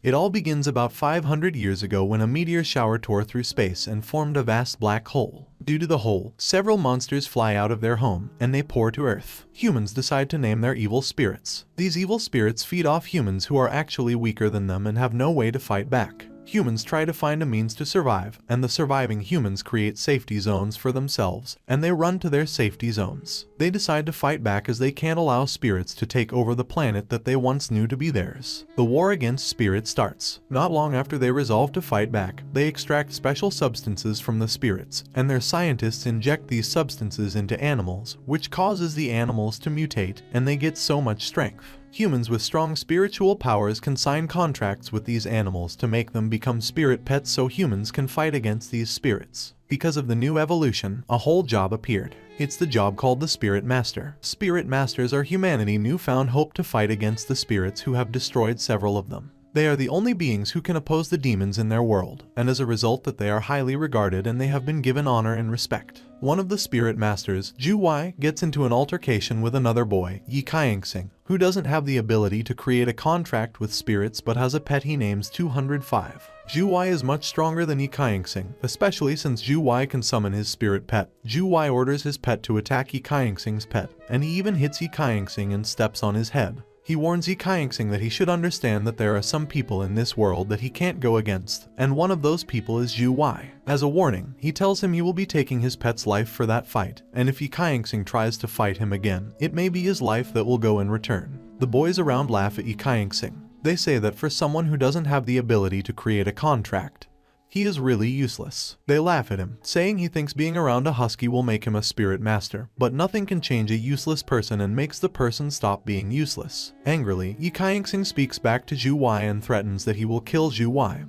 It all begins about 500 years ago when a meteor shower tore through space and formed a vast black hole. Due to the hole, several monsters fly out of their home, and they pour to Earth. Humans decide to name their evil spirits. These evil spirits feed off humans who are actually weaker than them and have no way to fight back. Humans try to find a means to survive, and the surviving humans create safety zones for themselves, and they run to their safety zones. They decide to fight back as they can't allow spirits to take over the planet that they once knew to be theirs. The war against spirits starts. Not long after they resolve to fight back, they extract special substances from the spirits, and their scientists inject these substances into animals, which causes the animals to mutate, and they get so much strength. Humans with strong spiritual powers can sign contracts with these animals to make them become spirit pets so humans can fight against these spirits. Because of the new evolution, a whole job appeared. It's the job called the Spirit Master. Spirit Masters are humanity's newfound hope to fight against the spirits who have destroyed several of them. They are the only beings who can oppose the demons in their world, and as a result that they are highly regarded and they have been given honor and respect. One of the Spirit Masters, Ye, gets into an altercation with another boy, Ye Qianxing, who doesn't have the ability to create a contract with spirits but has a pet he names 205. Ye is much stronger than Ye Qianxing, especially since Ye can summon his spirit pet. Ye orders his pet to attack Ye Qianxing's pet, and he even hits Ye Qianxing and steps on his head. He warns Ye Qianxing that he should understand that there are some people in this world that he can't go against, and one of those people is Ye. As a warning, he tells him he will be taking his pet's life for that fight, and if Ye Qianxing tries to fight him again, it may be his life that will go in return. The boys around laugh at Ye Qianxing. They say that for someone who doesn't have the ability to create a contract, he is really useless. They laugh at him, saying he thinks being around a husky will make him a spirit master, but nothing can change a useless person and makes the person stop being useless. Angrily, Ye Qianxing speaks back to Ye and threatens that he will kill Ye,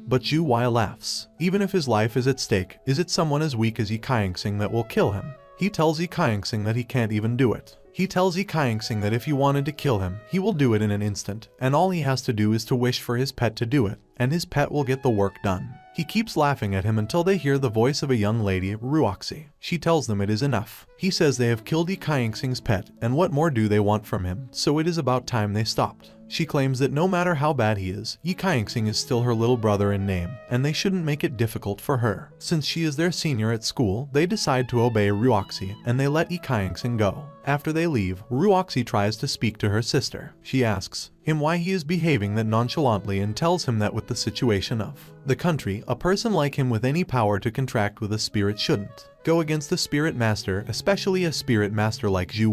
but Ye laughs. Even if his life is at stake, is it someone as weak as Ye Qianxing that will kill him? He tells Ye Qianxing that he can't even do it. He tells Ye Qianxing that if he wanted to kill him, he will do it in an instant, and all he has to do is to wish for his pet to do it, and his pet will get the work done. He keeps laughing at him until they hear the voice of a young lady, Ruoxi. She tells them it is enough. He says they have killed Ye Qianxing's pet, and what more do they want from him, so it is about time they stopped. She claims that no matter how bad he is, Ye Qianxing is still her little brother in name, and they shouldn't make it difficult for her. Since she is their senior at school, they decide to obey Ruoxi, and they let Ye Qianxing go. After they leave, Ruoxi tries to speak to her sister. She asks him why he is behaving that nonchalantly and tells him that with the situation of the country, a person like him with any power to contract with a spirit shouldn't go against a spirit master, especially a spirit master like Ye,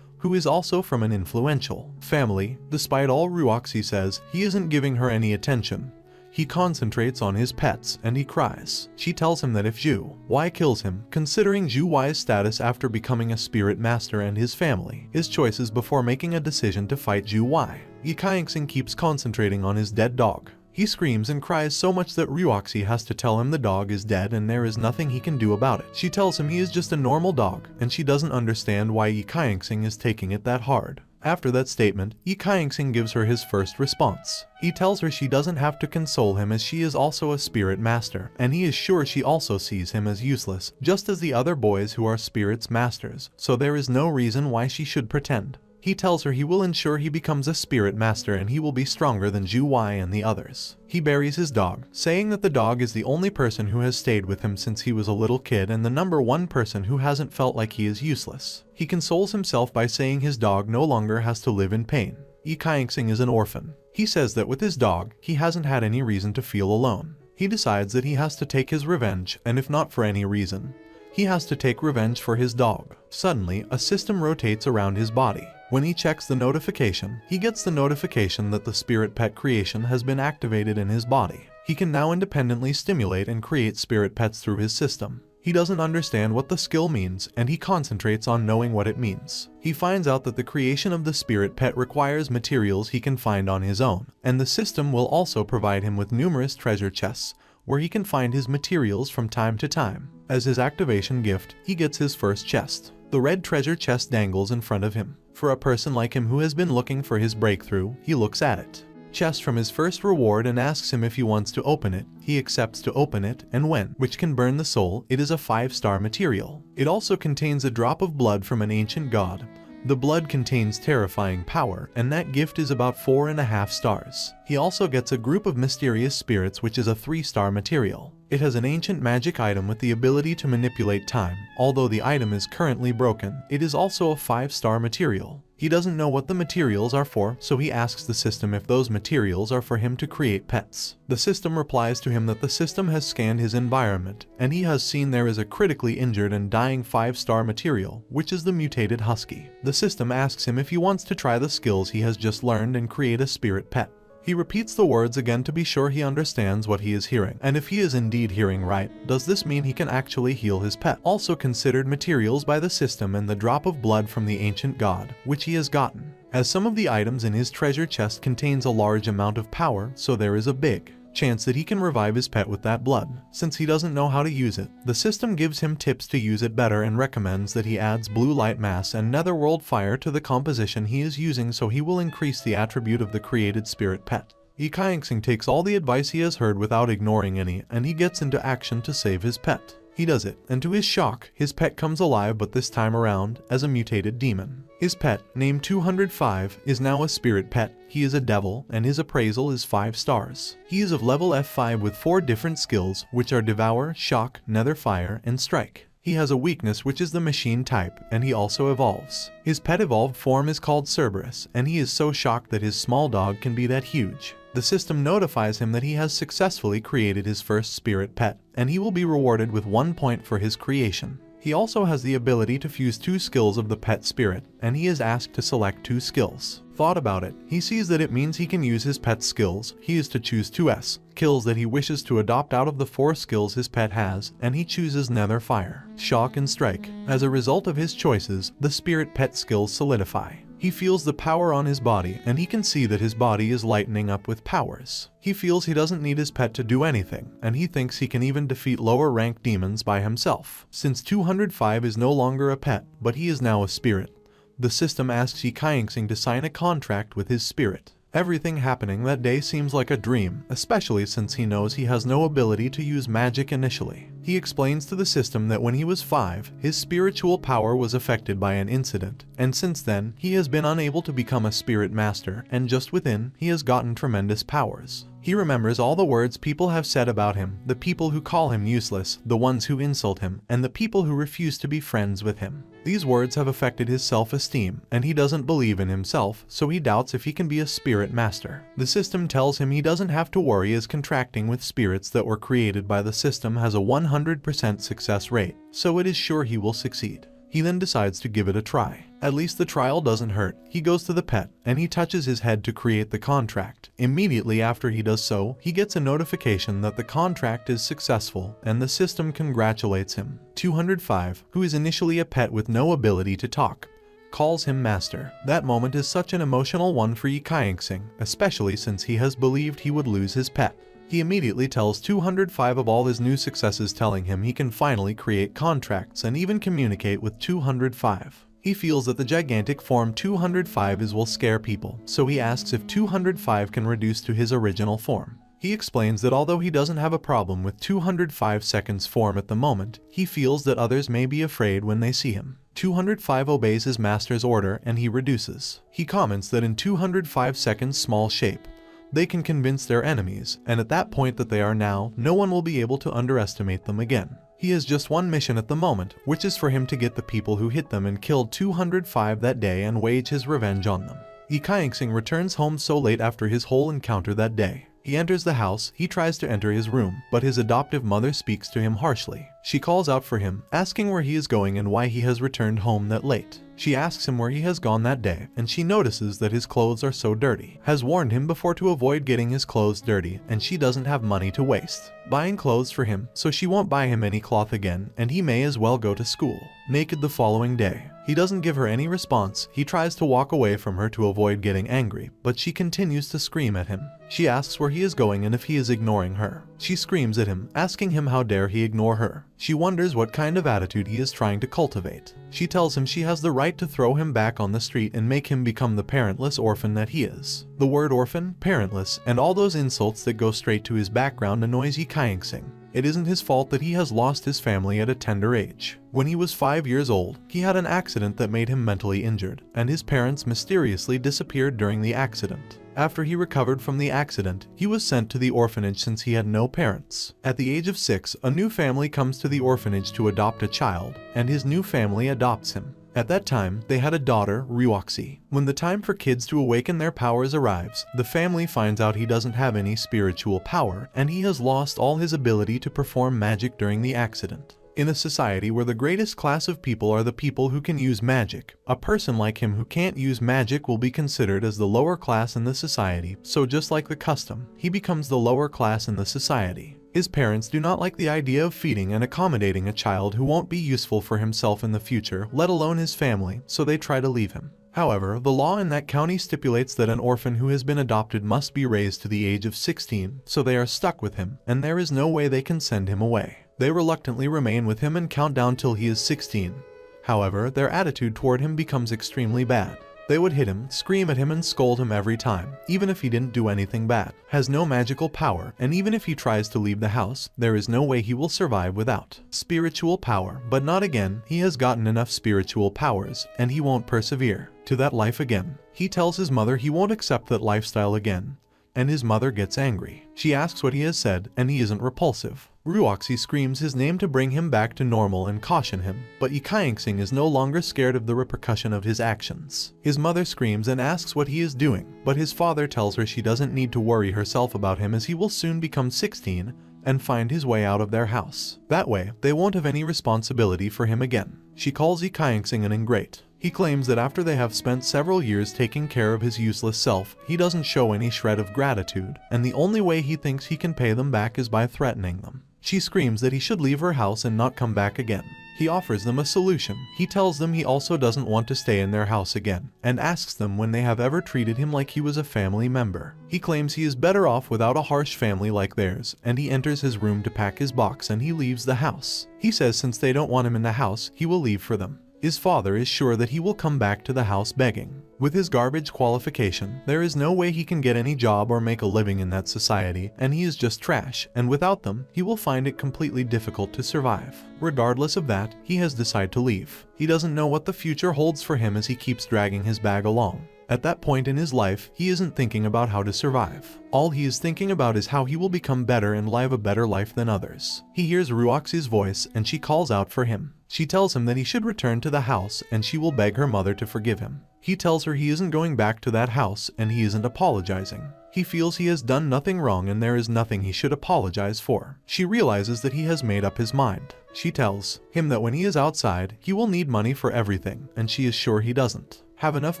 who is also from an influential family. Despite all Ruoxi says, he isn't giving her any attention. He concentrates on his pets, and he cries. She tells him that if Ye kills him, considering Ye's status after becoming a spirit master and his family, his choices before making a decision to fight Ye. Ye Qianxing keeps concentrating on his dead dog. He screams and cries so much that Ruoxi has to tell him the dog is dead and there is nothing he can do about it. She tells him he is just a normal dog, and she doesn't understand why Ye Qianxing is taking it that hard. After that statement, Ye Qianxing gives her his first response. He tells her she doesn't have to console him as she is also a spirit master, and he is sure she also sees him as useless, just as the other boys who are spirits masters, so there is no reason why she should pretend. He tells her he will ensure he becomes a spirit master and he will be stronger than Ye and the others. He buries his dog, saying that the dog is the only person who has stayed with him since he was a little kid and the number one person who hasn't felt like he is useless. He consoles himself by saying his dog no longer has to live in pain. Ye Qianxing is an orphan. He says that with his dog, he hasn't had any reason to feel alone. He decides that he has to take his revenge, and if not for any reason, he has to take revenge for his dog. Suddenly, a system rotates around his body. When he checks the notification, he gets the notification that the spirit pet creation has been activated in his body. He can now independently stimulate and create spirit pets through his system. He doesn't understand what the skill means, and he concentrates on knowing what it means. He finds out that the creation of the spirit pet requires materials he can find on his own, and the system will also provide him with numerous treasure chests, where he can find his materials from time to time. As his activation gift, he gets his first chest. The red treasure chest dangles in front of him. For a person like him who has been looking for his breakthrough, he looks at it. Chest from his first reward and asks him if he wants to open it. He accepts to open it, and when, which can burn the soul, it is a 5-star material. It also contains a drop of blood from an ancient god, The blood contains terrifying power, and that gift is about 4.5 stars. He also gets a group of mysterious spirits, which is a 3-star material. It has an ancient magic item with the ability to manipulate time. Although the item is currently broken, it is also a 5-star material. He doesn't know what the materials are for, so he asks the system if those materials are for him to create pets. The system replies to him that the system has scanned his environment, and he has seen there is a critically injured and dying 5-star material, which is the mutated Husky. The system asks him if he wants to try the skills he has just learned and create a spirit pet. He repeats the words again to be sure he understands what he is hearing, and if he is indeed hearing right, does this mean he can actually heal his pet? Also considered materials by the system and the drop of blood from the ancient god, which he has gotten. As some of the items in his treasure chest contains a large amount of power, so there is a big chance that he can revive his pet with that blood. Since he doesn't know how to use it, the system gives him tips to use it better and recommends that he adds blue light mass and Netherworld fire to the composition he is using, so he will increase the attribute of the created spirit pet. Ye Qianxing takes all the advice he has heard without ignoring any, and he gets into action to save his pet. He does it, and to his shock, his pet comes alive, but this time around as a mutated demon. His pet, named 205, is now a spirit pet. He is a devil, and his appraisal is 5 stars. He is of level F5 with 4 different skills, which are Devour, Shock, Nether Fire, and Strike. He has a weakness, which is the machine type, and he also evolves. His pet evolved form is called Cerberus, and he is so shocked that his small dog can be that huge. The system notifies him that he has successfully created his first spirit pet, and he will be rewarded with 1 point for his creation. He also has the ability to fuse 2 skills of the pet spirit, and he is asked to select 2 skills. Thought about it, he sees that it means he can use his pet's skills. He is to choose 2 skills that he wishes to adopt out of the 4 skills his pet has, and he chooses Nether Fire, Shock, and Strike. As a result of his choices, the spirit pet skills solidify. He feels the power on his body, and he can see that his body is lightening up with powers. He feels he doesn't need his pet to do anything, and he thinks he can even defeat lower ranked demons by himself. Since 205 is no longer a pet, but he is now a spirit, the system asks Ye Qianxing to sign a contract with his spirit. Everything happening that day seems like a dream, especially since he knows he has no ability to use magic initially. He explains to the system that when he was 5, his spiritual power was affected by an incident, and since then, he has been unable to become a spirit master, and just within, he has gotten tremendous powers. He remembers all the words people have said about him, the people who call him useless, the ones who insult him, and the people who refuse to be friends with him. These words have affected his self-esteem, and he doesn't believe in himself, so he doubts if he can be a spirit master. The system tells him he doesn't have to worry, as contracting with spirits that were created by the system has a 100% success rate, so it is sure he will succeed. He then decides to give it a try. At least the trial doesn't hurt. He goes to the pet, and he touches his head to create the contract. Immediately after he does so, he gets a notification that the contract is successful, and the system congratulates him. 205, who is initially a pet with no ability to talk, calls him master. That moment is such an emotional one for Ye Qianxing, especially since he has believed he would lose his pet. He immediately tells 205 of all his new successes, telling him he can finally create contracts and even communicate with 205. He feels that the gigantic form 205 will scare people, so he asks if 205 can reduce to his original form. He explains that although he doesn't have a problem with 205 seconds form at the moment, he feels that others may be afraid when they see him. 205 obeys his master's order and he reduces. He comments that in 205 seconds small shape, they can convince their enemies, and at that point that they are now, no one will be able to underestimate them again. He has just one mission at the moment, which is for him to get the people who hit them and killed 205 that day and wage his revenge on them. Ye Qianxing returns home so late after his whole encounter that day. He enters the house. He tries to enter his room, but his adoptive mother speaks to him harshly. She calls out for him, asking where he is going and why he has returned home that late. She asks him where he has gone that day, and she notices that his clothes are so dirty. Has warned him before to avoid getting his clothes dirty, and she doesn't have money to waste buying clothes for him, so she won't buy him any cloth again, and he may as well go to school naked the following day. He doesn't give her any response. He tries to walk away from her to avoid getting angry, but she continues to scream at him. She asks where he is going and if he is ignoring her. She screams at him, asking him how dare he ignore her. She wonders what kind of attitude he is trying to cultivate. She tells him she has the right to throw him back on the street and make him become the parentless orphan that he is. The word orphan, parentless, and all those insults that go straight to his background annoys Ye Qianxing. It isn't his fault that he has lost his family at a tender age. When he was 5 years old, he had an accident that made him mentally injured, and his parents mysteriously disappeared during the accident. After he recovered from the accident, he was sent to the orphanage since he had no parents. At the age of 6, a new family comes to the orphanage to adopt a child, and his new family adopts him. At that time, they had a daughter, Husky. When the time for kids to awaken their powers arrives, the family finds out he doesn't have any spiritual power, and he has lost all his ability to perform magic during the accident. In a society where the greatest class of people are the people who can use magic, a person like him who can't use magic will be considered as the lower class in the society, so just like the custom, he becomes the lower class in the society. His parents do not like the idea of feeding and accommodating a child who won't be useful for himself in the future, let alone his family, so they try to leave him. However, the law in that county stipulates that an orphan who has been adopted must be raised to the age of 16, so they are stuck with him, and there is no way they can send him away. They reluctantly remain with him and count down till he is 16. However, their attitude toward him becomes extremely bad. They would hit him, scream at him, and scold him every time, even if he didn't do anything bad, has no magical power, and even if he tries to leave the house, there is no way he will survive without spiritual power. But not again, he has gotten enough spiritual powers, and he won't persevere to that life again. He tells his mother he won't accept that lifestyle again, and his mother gets angry. She asks what he has said, and he isn't repulsive. Husky screams his name to bring him back to normal and caution him, but Ye Qianxing is no longer scared of the repercussion of his actions. His mother screams and asks what he is doing, but his father tells her she doesn't need to worry herself about him as he will soon become 16 and find his way out of their house. That way, they won't have any responsibility for him again. She calls Ye Qianxing an ingrate. He claims that after they have spent several years taking care of his useless self, he doesn't show any shred of gratitude, and the only way he thinks he can pay them back is by threatening them. She screams that he should leave her house and not come back again. He offers them a solution. He tells them he also doesn't want to stay in their house again, and asks them when they have ever treated him like he was a family member. He claims he is better off without a harsh family like theirs, and he enters his room to pack his box and he leaves the house. He says since they don't want him in the house, he will leave for them. His father is sure that he will come back to the house begging. With his garbage qualification, there is no way he can get any job or make a living in that society, and he is just trash, and without them, he will find it completely difficult to survive. Regardless of that, he has decided to leave. He doesn't know what the future holds for him as he keeps dragging his bag along. At that point in his life, he isn't thinking about how to survive. All he is thinking about is how he will become better and live a better life than others. He hears Husky's voice and she calls out for him. She tells him that he should return to the house and she will beg her mother to forgive him. He tells her he isn't going back to that house and he isn't apologizing. He feels he has done nothing wrong and there is nothing he should apologize for. She realizes that he has made up his mind. She tells him that when he is outside, he will need money for everything, and she is sure he doesn't have enough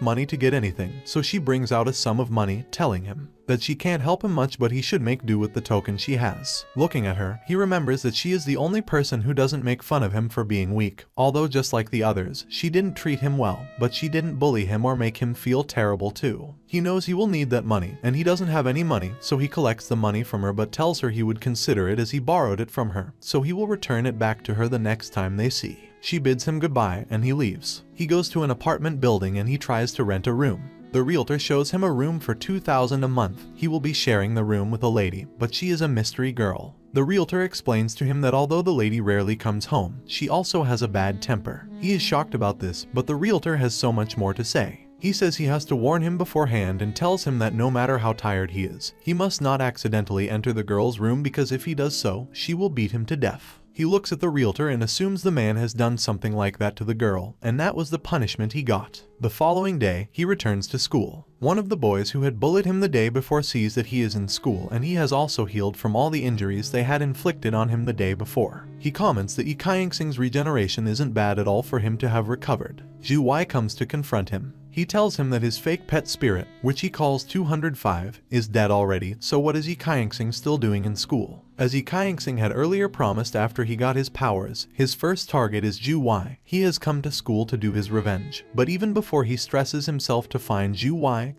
money to get anything, so she brings out a sum of money, telling him that she can't help him much but he should make do with the token she has. Looking at her, he remembers that she is the only person who doesn't make fun of him for being weak, although just like the others, she didn't treat him well, but she didn't bully him or make him feel terrible too. He knows he will need that money, and he doesn't have any money, so he collects the money from her but tells her he would consider it as he borrowed it from her, so he will return it back to her the next time they see. She bids him goodbye and he leaves. He goes to an apartment building and he tries to rent a room. The realtor shows him a room for $2,000 a month. He will be sharing the room with a lady, but she is a mystery girl. The realtor explains to him that although the lady rarely comes home, she also has a bad temper. He is shocked about this, but the realtor has so much more to say. He says he has to warn him beforehand and tells him that no matter how tired he is, he must not accidentally enter the girl's room because if he does so, she will beat him to death. He looks at the realtor and assumes the man has done something like that to the girl, and that was the punishment he got. The following day, he returns to school. One of the boys who had bullied him the day before sees that he is in school and he has also healed from all the injuries they had inflicted on him the day before. He comments that Ye Qianxing's regeneration isn't bad at all for him to have recovered. Wei comes to confront him. He tells him that his fake pet spirit, which he calls 205, is dead already, so what is Ye Qianxing still doing in school? As Ye Qianxing had earlier promised after he got his powers, his first target is Wei. He has come to school to do his revenge. But even before he stresses himself to find Wei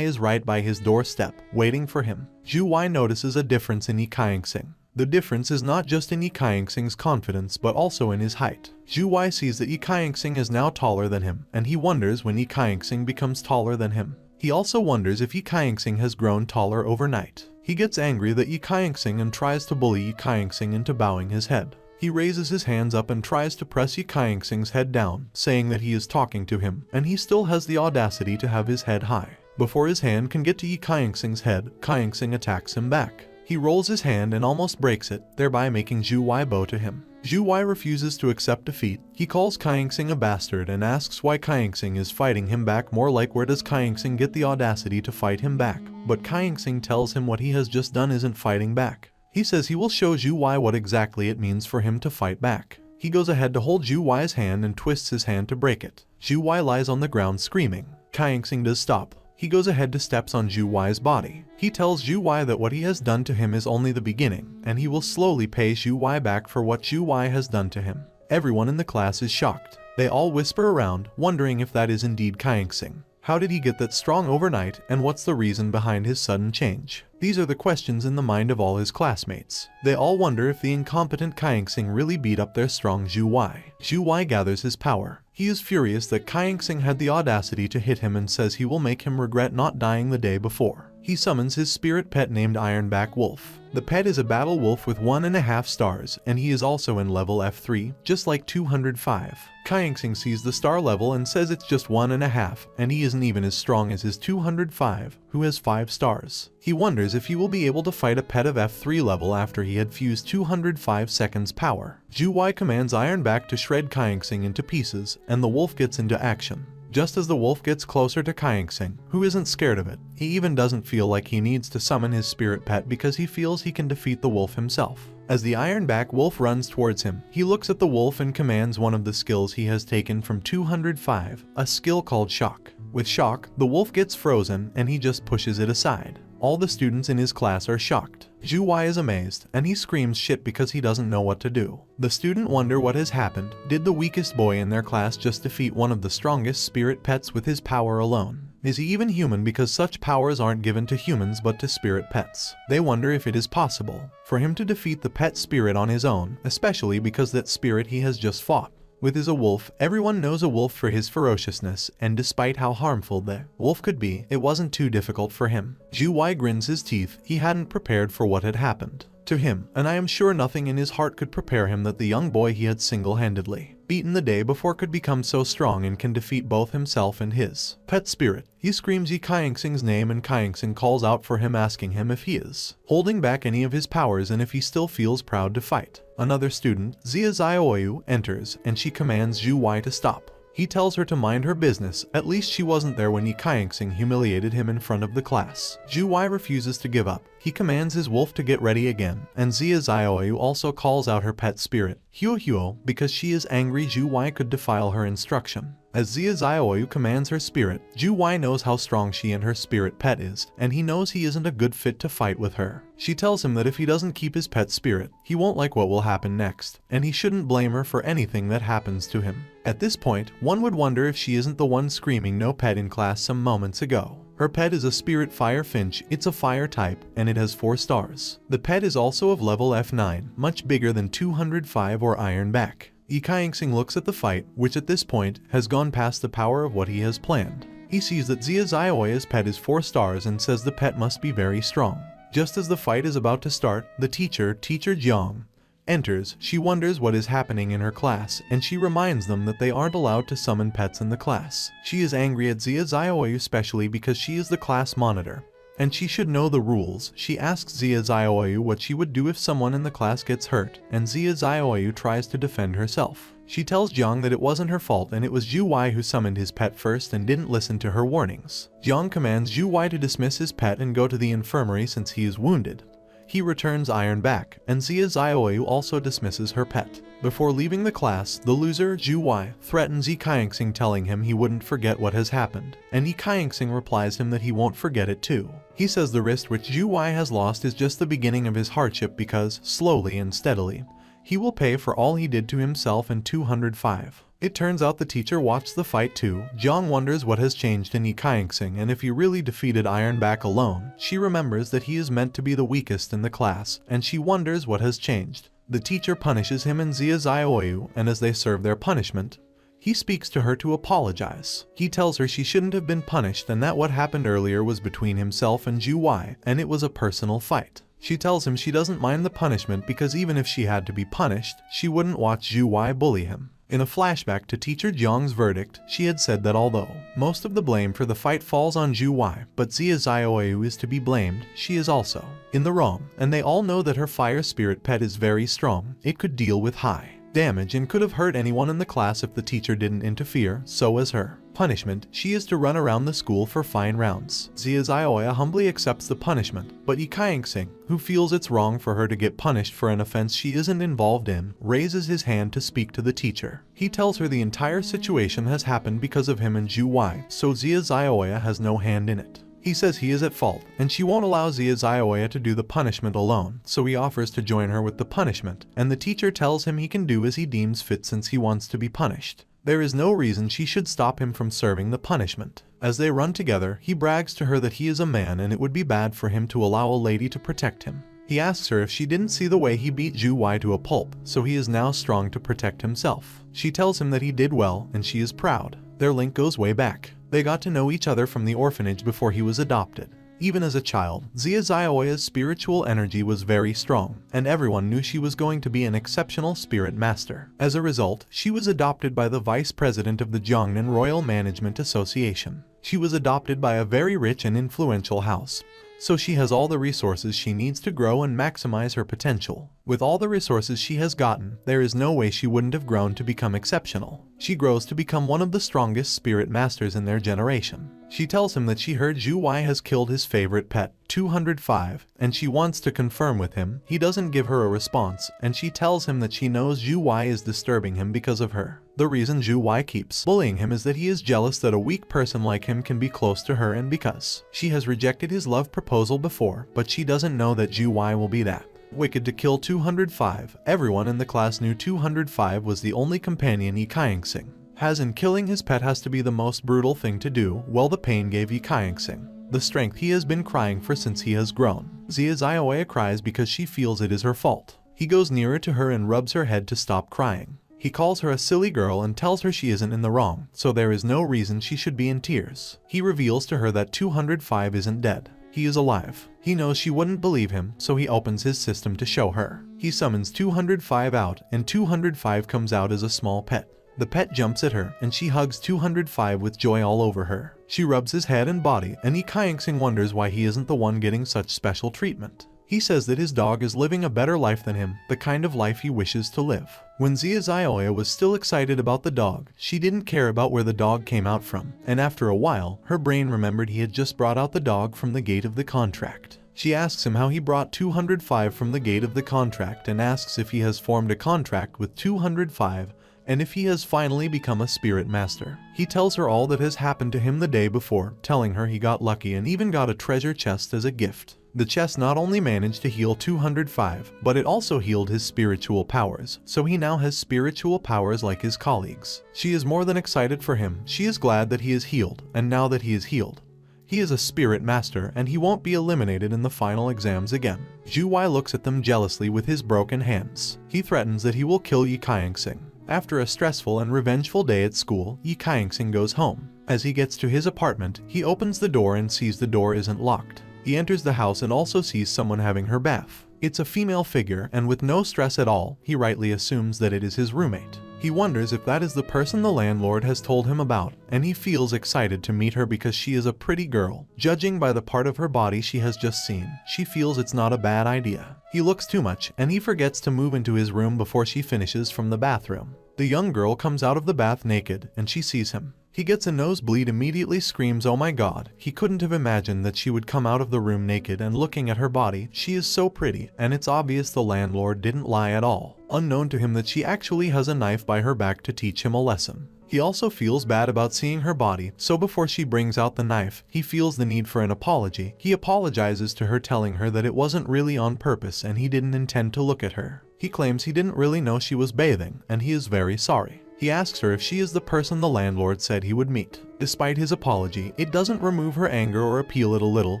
is right by his doorstep, waiting for him. Wei notices a difference in Ye Qianxing. The difference is not just in Ye Qianxing's confidence but also in his height. Wei sees that Ye Qianxing is now taller than him, and he wonders when Ye Qianxing becomes taller than him. He also wonders if Ye Qianxing has grown taller overnight. He gets angry that Ye Qianxing and tries to bully Ye Qianxing into bowing his head. He raises his hands up and tries to press Ye Qianxing's head down, saying that he is talking to him, and he still has the audacity to have his head high. Before his hand can get to Ye Qianxing's head, Qianxing attacks him back. He rolls his hand and almost breaks it, thereby making Zhu Wei bow to him. Zhu Wei refuses to accept defeat. He calls Qianxing a bastard and asks why Qianxing is fighting him back, more like where does Qianxing get the audacity to fight him back. But Qianxing tells him what he has just done isn't fighting back. He says he will show Zhu Wei what exactly it means for him to fight back. He goes ahead to hold Zhu Wei's hand and twists his hand to break it. Zhu Wei lies on the ground screaming. Qianxing does stop. He goes ahead to steps on Zhu Wei's body. He tells Zhu Wei that what he has done to him is only the beginning, and he will slowly pay Zhu Wei back for what Zhu Wei has done to him. Everyone in the class is shocked. They all whisper around, wondering if that is indeed Qianxing. How did he get that strong overnight, and what's the reason behind his sudden change? These are the questions in the mind of all his classmates. They all wonder if the incompetent Qianxing really beat up their strong Zhu Wei. Zhu Wei gathers his power. He is furious that Qianxing had the audacity to hit him and says he will make him regret not dying the day before. He summons his spirit pet named Ironback Wolf. The pet is a battle wolf with 1.5 stars, and he is also in level F3, just like 205. Qianxing sees the star level and says it's just 1.5, and he isn't even as strong as his 205, who has 5 stars. He wonders if he will be able to fight a pet of F3 level after he had fused 205 seconds power. Zhu Wei commands Ironback to shred Qianxing into pieces, and the wolf gets into action. Just as the wolf gets closer to Qianxing, who isn't scared of it, he even doesn't feel like he needs to summon his spirit pet because he feels he can defeat the wolf himself. As the Ironback Wolf runs towards him, he looks at the wolf and commands one of the skills he has taken from 205, a skill called Shock. With Shock, the wolf gets frozen and he just pushes it aside. All the students in his class are shocked. Zhu Wei is amazed, and he screams shit because he doesn't know what to do. The students wonder what has happened. Did the weakest boy in their class just defeat one of the strongest spirit pets with his power alone? Is he even human, because such powers aren't given to humans but to spirit pets? They wonder if it is possible for him to defeat the pet spirit on his own, especially because that spirit he has just fought with is a wolf. Everyone knows a wolf for his ferociousness, and despite how harmful the wolf could be, it wasn't too difficult for him. Zhu Wei grins his teeth. He hadn't prepared for what had happened to him, and I am sure nothing in his heart could prepare him that the young boy he had single-handedly beaten the day before could become so strong and can defeat both himself and his pet spirit. He screams Ye Qianxing's name, and Qianxing calls out for him, asking him if he is holding back any of his powers and if he still feels proud to fight. Another student, Zia Zioyu, enters, and she commands Zhu Wei to stop. He tells her to mind her business. At least she wasn't there when Ye Qianxing humiliated him in front of the class. Zhu Wei refuses to give up. He commands his wolf to get ready again, and Zia Zioyu also calls out her pet spirit, Huo Huo, because she is angry Zhu Wei could defile her instruction. As Zia Zioyu commands her spirit, Zhu Wei knows how strong she and her spirit pet is, and he knows he isn't a good fit to fight with her. She tells him that if he doesn't keep his pet spirit, he won't like what will happen next, and he shouldn't blame her for anything that happens to him. At this point, one would wonder if she isn't the one screaming no pet in class some moments ago. Her pet is a spirit fire finch. It's a fire type, and it has 4 stars. The pet is also of level F9, much bigger than 205 or Ironback. Ye Qianxing looks at the fight, which at this point has gone past the power of what he has planned. He sees that Zia Zioya's pet is 4 stars and says the pet must be very strong. Just as the fight is about to start, the Teacher Jiang, enters. She wonders what is happening in her class, and she reminds them that they aren't allowed to summon pets in the class. She is angry at Zia Zioyu, especially because she is the class monitor, and she should know the rules. She asks Zia Zioyu what she would do if someone in the class gets hurt, and Zia Zioyu tries to defend herself. She tells Jiang that it wasn't her fault and it was Zhu Wei who summoned his pet first and didn't listen to her warnings. Jiang commands Zhu Wei to dismiss his pet and go to the infirmary since he is wounded. He returns Ironback, and Zia Zioyu also dismisses her pet. Before leaving the class, the loser, Zhu Wei, threatens Ye Qianxing, telling him he wouldn't forget what has happened, and Ye Qianxing replies him that he won't forget it too. He says the wrist which Zhu Wei has lost is just the beginning of his hardship because, slowly and steadily, he will pay for all he did to himself in 205. It turns out the teacher watched the fight too. Jiang wonders what has changed in Ye Qianxing and if he really defeated Ironback alone. She remembers that he is meant to be the weakest in the class, and she wonders what has changed. The teacher punishes him and Zia Zioyu, and as they serve their punishment, He speaks to her to apologize. He tells her she shouldn't have been punished and that what happened earlier was between himself and Zhu Wai, and it was a personal fight. She tells him she doesn't mind the punishment because even if she had to be punished, she wouldn't watch Zhu Wai bully him. In a flashback to Teacher Jiang's verdict, she had said that although most of the blame for the fight falls on Zhu Wai, but Xia Xiaoyu is to be blamed, she is also in the wrong, and they all know that her fire spirit pet is very strong. It could deal with high damage and could have hurt anyone in the class if the teacher didn't interfere, so as her punishment, she is to run around the school for fine rounds. Xia Xiaoya humbly accepts the punishment, but Ye Qianxing, who feels it's wrong for her to get punished for an offense she isn't involved in, raises his hand to speak to the teacher. He tells her the entire situation has happened because of him and Zhu Wai, so Xia Xiaoya has no hand in it. He says he is at fault, and she won't allow Xia Xiaoya to do the punishment alone, so he offers to join her with the punishment, and the teacher tells him he can do as he deems fit since he wants to be punished. There is no reason she should stop him from serving the punishment. As they run together, he brags to her that he is a man and it would be bad for him to allow a lady to protect him. He asks her if she didn't see the way he beat Zhu Wai to a pulp, so he is now strong to protect himself. She tells him that he did well, and she is proud. Their link goes way back. They got to know each other from the orphanage before he was adopted. Even as a child, Xia Xiaoya's spiritual energy was very strong, and everyone knew she was going to be an exceptional spirit master. As a result, she was adopted by the vice president of the Jiangnan Royal Management Association. She was adopted by a very rich and influential house, so she has all the resources she needs to grow and maximize her potential. With all the resources she has gotten, there is no way she wouldn't have grown to become exceptional. She grows to become one of the strongest spirit masters in their generation. She tells him that she heard Zhu Wai has killed his favorite pet, 205, and she wants to confirm with him. He doesn't give her a response, and she tells him that she knows Zhu Wai is disturbing him because of her. The reason Zhu Wai keeps bullying him is that he is jealous that a weak person like him can be close to her, and because she has rejected his love proposal before, but she doesn't know that Zhu Wai will be that wicked to kill 205. Everyone in the class knew 205 was the only companion Ye Qianxing has, and killing his pet has to be the most brutal thing to do. Well, the pain gave Ye Qianxing the strength he has been crying for since he has grown. Xia Xiaoya cries because she feels it is her fault. He goes nearer to her and rubs her head to stop crying. He calls her a silly girl and tells her she isn't in the wrong, so there is no reason she should be in tears. He reveals to her that 205 isn't dead. He is alive. He knows she wouldn't believe him, so he opens his system to show her. He summons 205 out, and 205 comes out as a small pet. The pet jumps at her, and she hugs 205 with joy all over her. She rubs his head and body, and Ye Qianxing wonders why he isn't the one getting such special treatment. He says that his dog is living a better life than him, the kind of life he wishes to live. When Xia Xiaoya was still excited about the dog, she didn't care about where the dog came out from, and after a while, her brain remembered he had just brought out the dog from the gate of the contract. She asks him how he brought 205 from the gate of the contract and asks if he has formed a contract with 205 and if he has finally become a spirit master. He tells her all that has happened to him the day before, telling her he got lucky and even got a treasure chest as a gift. The chest not only managed to heal 205, but it also healed his spiritual powers, so he now has spiritual powers like his colleagues. She is more than excited for him. She is glad that he is healed, and now that he is healed, he is a spirit master and he won't be eliminated in the final exams again. Zhu Wai looks at them jealously with his broken hands. He threatens that he will kill Ye Qianxing. After a stressful and revengeful day at school, Ye Qianxing goes home. As he gets to his apartment, he opens the door and sees the door isn't locked. He enters the house and also sees someone having her bath. It's a female figure, and with no stress at all, he rightly assumes that it is his roommate. He wonders if that is the person the landlord has told him about, and he feels excited to meet her because she is a pretty girl. Judging by the part of her body she has just seen, she feels it's not a bad idea. He looks too much, and he forgets to move into his room before she finishes from the bathroom. The young girl comes out of the bath naked, and she sees him. He gets a nosebleed, immediately screams, "Oh my god." He couldn't have imagined that she would come out of the room naked, and looking at her body, she is so pretty, and it's obvious the landlord didn't lie at all. Unknown to him that she actually has a knife by her back to teach him a lesson. He also feels bad about seeing her body, so before she brings out the knife, he feels the need for an apology. He apologizes to her, telling her that it wasn't really on purpose and he didn't intend to look at her. He claims he didn't really know she was bathing, and he is very sorry. He asks her if she is the person the landlord said he would meet. Despite his apology, it doesn't remove her anger or appeal it a little.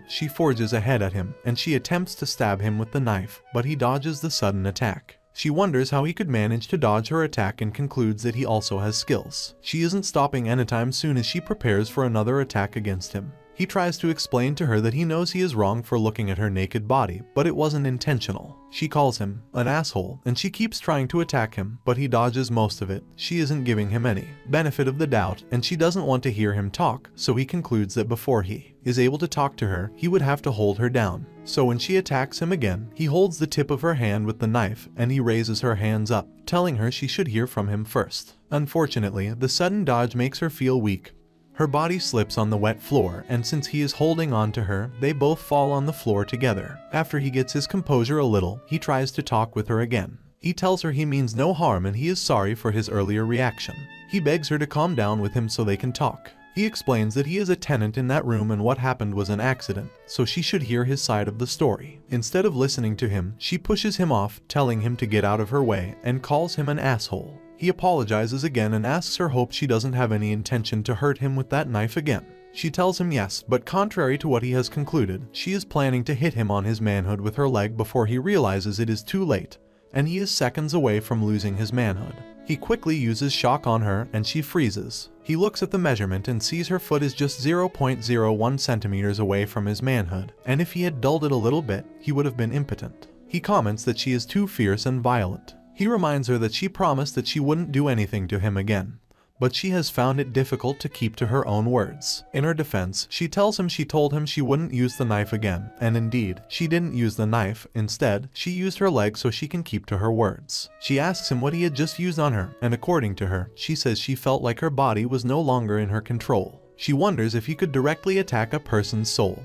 She forges ahead at him, and she attempts to stab him with the knife, but he dodges the sudden attack. She wonders how he could manage to dodge her attack and concludes that he also has skills. She isn't stopping anytime soon as she prepares for another attack against him. He tries to explain to her that he knows he is wrong for looking at her naked body, but it wasn't intentional. She calls him an asshole, and she keeps trying to attack him, but he dodges most of it. She isn't giving him any benefit of the doubt, and she doesn't want to hear him talk, so he concludes that before he is able to talk to her, he would have to hold her down. So when she attacks him again, he holds the tip of her hand with the knife, and he raises her hands up, telling her she should hear from him first. Unfortunately, the sudden dodge makes her feel weak. Her body slips on the wet floor, and since he is holding on to her, they both fall on the floor together. After he gets his composure a little, he tries to talk with her again. He tells her he means no harm and he is sorry for his earlier reaction. He begs her to calm down with him so they can talk. He explains that he is a tenant in that room and what happened was an accident, so she should hear his side of the story. Instead of listening to him, she pushes him off, telling him to get out of her way, and calls him an asshole. He apologizes again and asks her hope she doesn't have any intention to hurt him with that knife again. She tells him yes, but contrary to what he has concluded, she is planning to hit him on his manhood with her leg before he realizes it is too late, and he is seconds away from losing his manhood. He quickly uses shock on her and she freezes. He looks at the measurement and sees her foot is just 0.01 centimeters away from his manhood, and if he had dulled it a little bit, he would have been impotent. He comments that she is too fierce and violent. He reminds her that she promised that she wouldn't do anything to him again, but she has found it difficult to keep to her own words. In her defense, she tells him she told him she wouldn't use the knife again, and indeed, she didn't use the knife. Instead, she used her leg so she can keep to her words. She asks him what he had just used on her, and according to her, she says she felt like her body was no longer in her control. She wonders if he could directly attack a person's soul,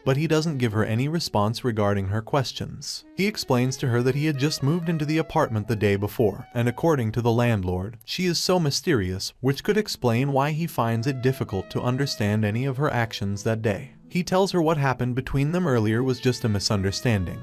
but he doesn't give her any response regarding her questions. He explains to her that he had just moved into the apartment the day before, and according to the landlord, she is so mysterious, which could explain why he finds it difficult to understand any of her actions that day. He tells her what happened between them earlier was just a misunderstanding,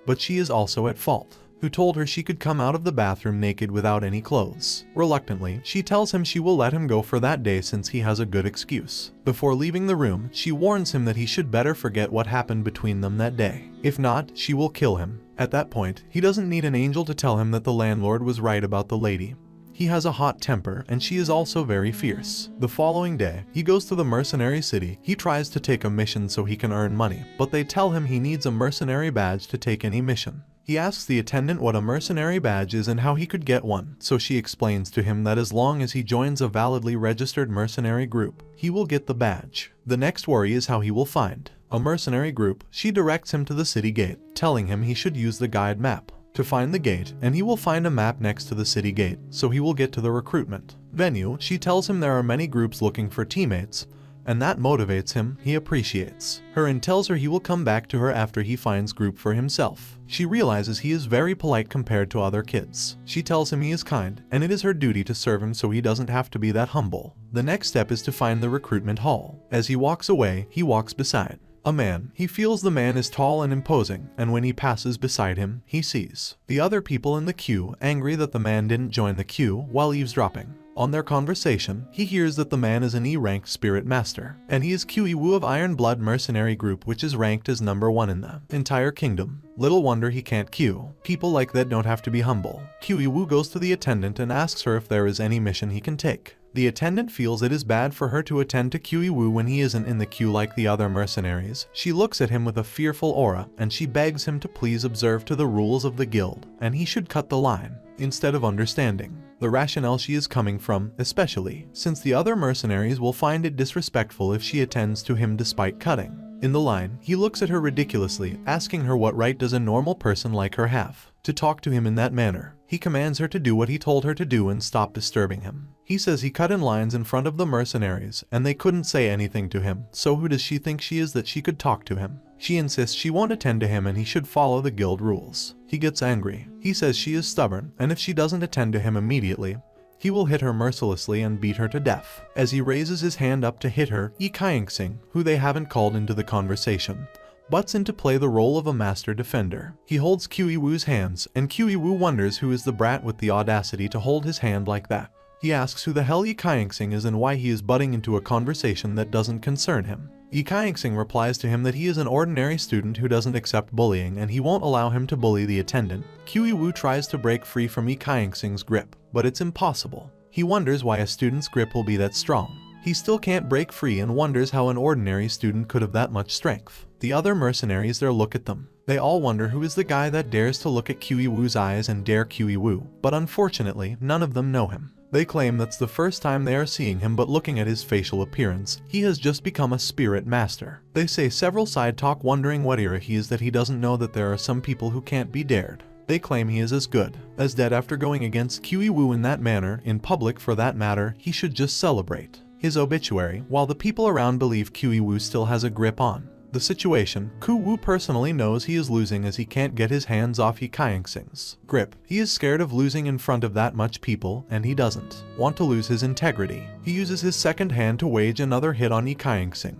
but she is also at fault. Who told her she could come out of the bathroom naked without any clothes. Reluctantly, she tells him she will let him go for that day since he has a good excuse. Before leaving the room, she warns him that he should better forget what happened between them that day. If not, she will kill him. At that point, he doesn't need an angel to tell him that the landlord was right about the lady. He has a hot temper, and she is also very fierce. The following day, he goes to the mercenary city. He tries to take a mission so he can earn money, but they tell him he needs a mercenary badge to take any mission. He asks the attendant what a mercenary badge is and how he could get one, so she explains to him that as long as he joins a validly registered mercenary group, he will get the badge. The next worry is how he will find a mercenary group. She directs him to the city gate, telling him he should use the guide map to find the gate, and he will find a map next to the city gate, so he will get to the recruitment venue. She tells him there are many groups looking for teammates, and that motivates him. He appreciates her and tells her he will come back to her after he finds group for himself. She realizes he is very polite compared to other kids. She tells him he is kind, and it is her duty to serve him so he doesn't have to be that humble. The next step is to find the recruitment hall. As he walks away, he walks beside a man. He feels the man is tall and imposing, and when he passes beside him, he sees the other people in the queue, angry that the man didn't join the queue, while eavesdropping on their conversation. He hears that the man is an E-ranked spirit master, and he is Qi Wu of Iron Blood Mercenary Group, which is ranked as number 1 in the entire kingdom. Little wonder he can't queue. People like that don't have to be humble. Qi Wu goes to the attendant and asks her if there is any mission he can take. The attendant feels it is bad for her to attend to Qi Wu when he isn't in the queue like the other mercenaries. She looks at him with a fearful aura, and she begs him to please observe to the rules of the guild, and he should cut the line, instead of understanding the rationale she is coming from, especially since the other mercenaries will find it disrespectful if she attends to him despite cutting in the line. He looks at her ridiculously, asking her what right does a normal person like her have to talk to him in that manner. He commands her to do what he told her to do and stop disturbing him. He says he cut in lines in front of the mercenaries, and they couldn't say anything to him, so who does she think she is that she could talk to him? She insists she won't attend to him and he should follow the guild rules. He gets angry. He says she is stubborn, and if she doesn't attend to him immediately, he will hit her mercilessly and beat her to death. As he raises his hand up to hit her, Ye Qianxing, who they haven't called into the conversation, butts in to play the role of a master defender. He holds Qi Wu's hands, and Qi Wu wonders who is the brat with the audacity to hold his hand like that. He asks who the hell Ye Qianxing is and why he is butting into a conversation that doesn't concern him. Ye Qianxing replies to him that he is an ordinary student who doesn't accept bullying and he won't allow him to bully the attendant. Qiu Wu tries to break free from Ye Qianxing's grip, but it's impossible. He wonders why a student's grip will be that strong. He still can't break free and wonders how an ordinary student could have that much strength. The other mercenaries there look at them. They all wonder who is the guy that dares to look at Qiu Wu's eyes and dare Qiu Wu, but unfortunately none of them know him. They claim that's the first time they are seeing him, but looking at his facial appearance, he has just become a spirit master. They say several side talk wondering what era he is, that he doesn't know that there are some people who can't be dared. They claim he is as good as dead after going against Qiu Wu in that manner, in public for that matter. He should just celebrate his obituary, while the people around believe Qiu Wu still has a grip on the situation. Qiu Wu personally knows he is losing as he can't get his hands off Ye Qianxing's grip. He is scared of losing in front of that much people, and he doesn't want to lose his integrity. He uses his second hand to wage another hit on Ye Qianxing,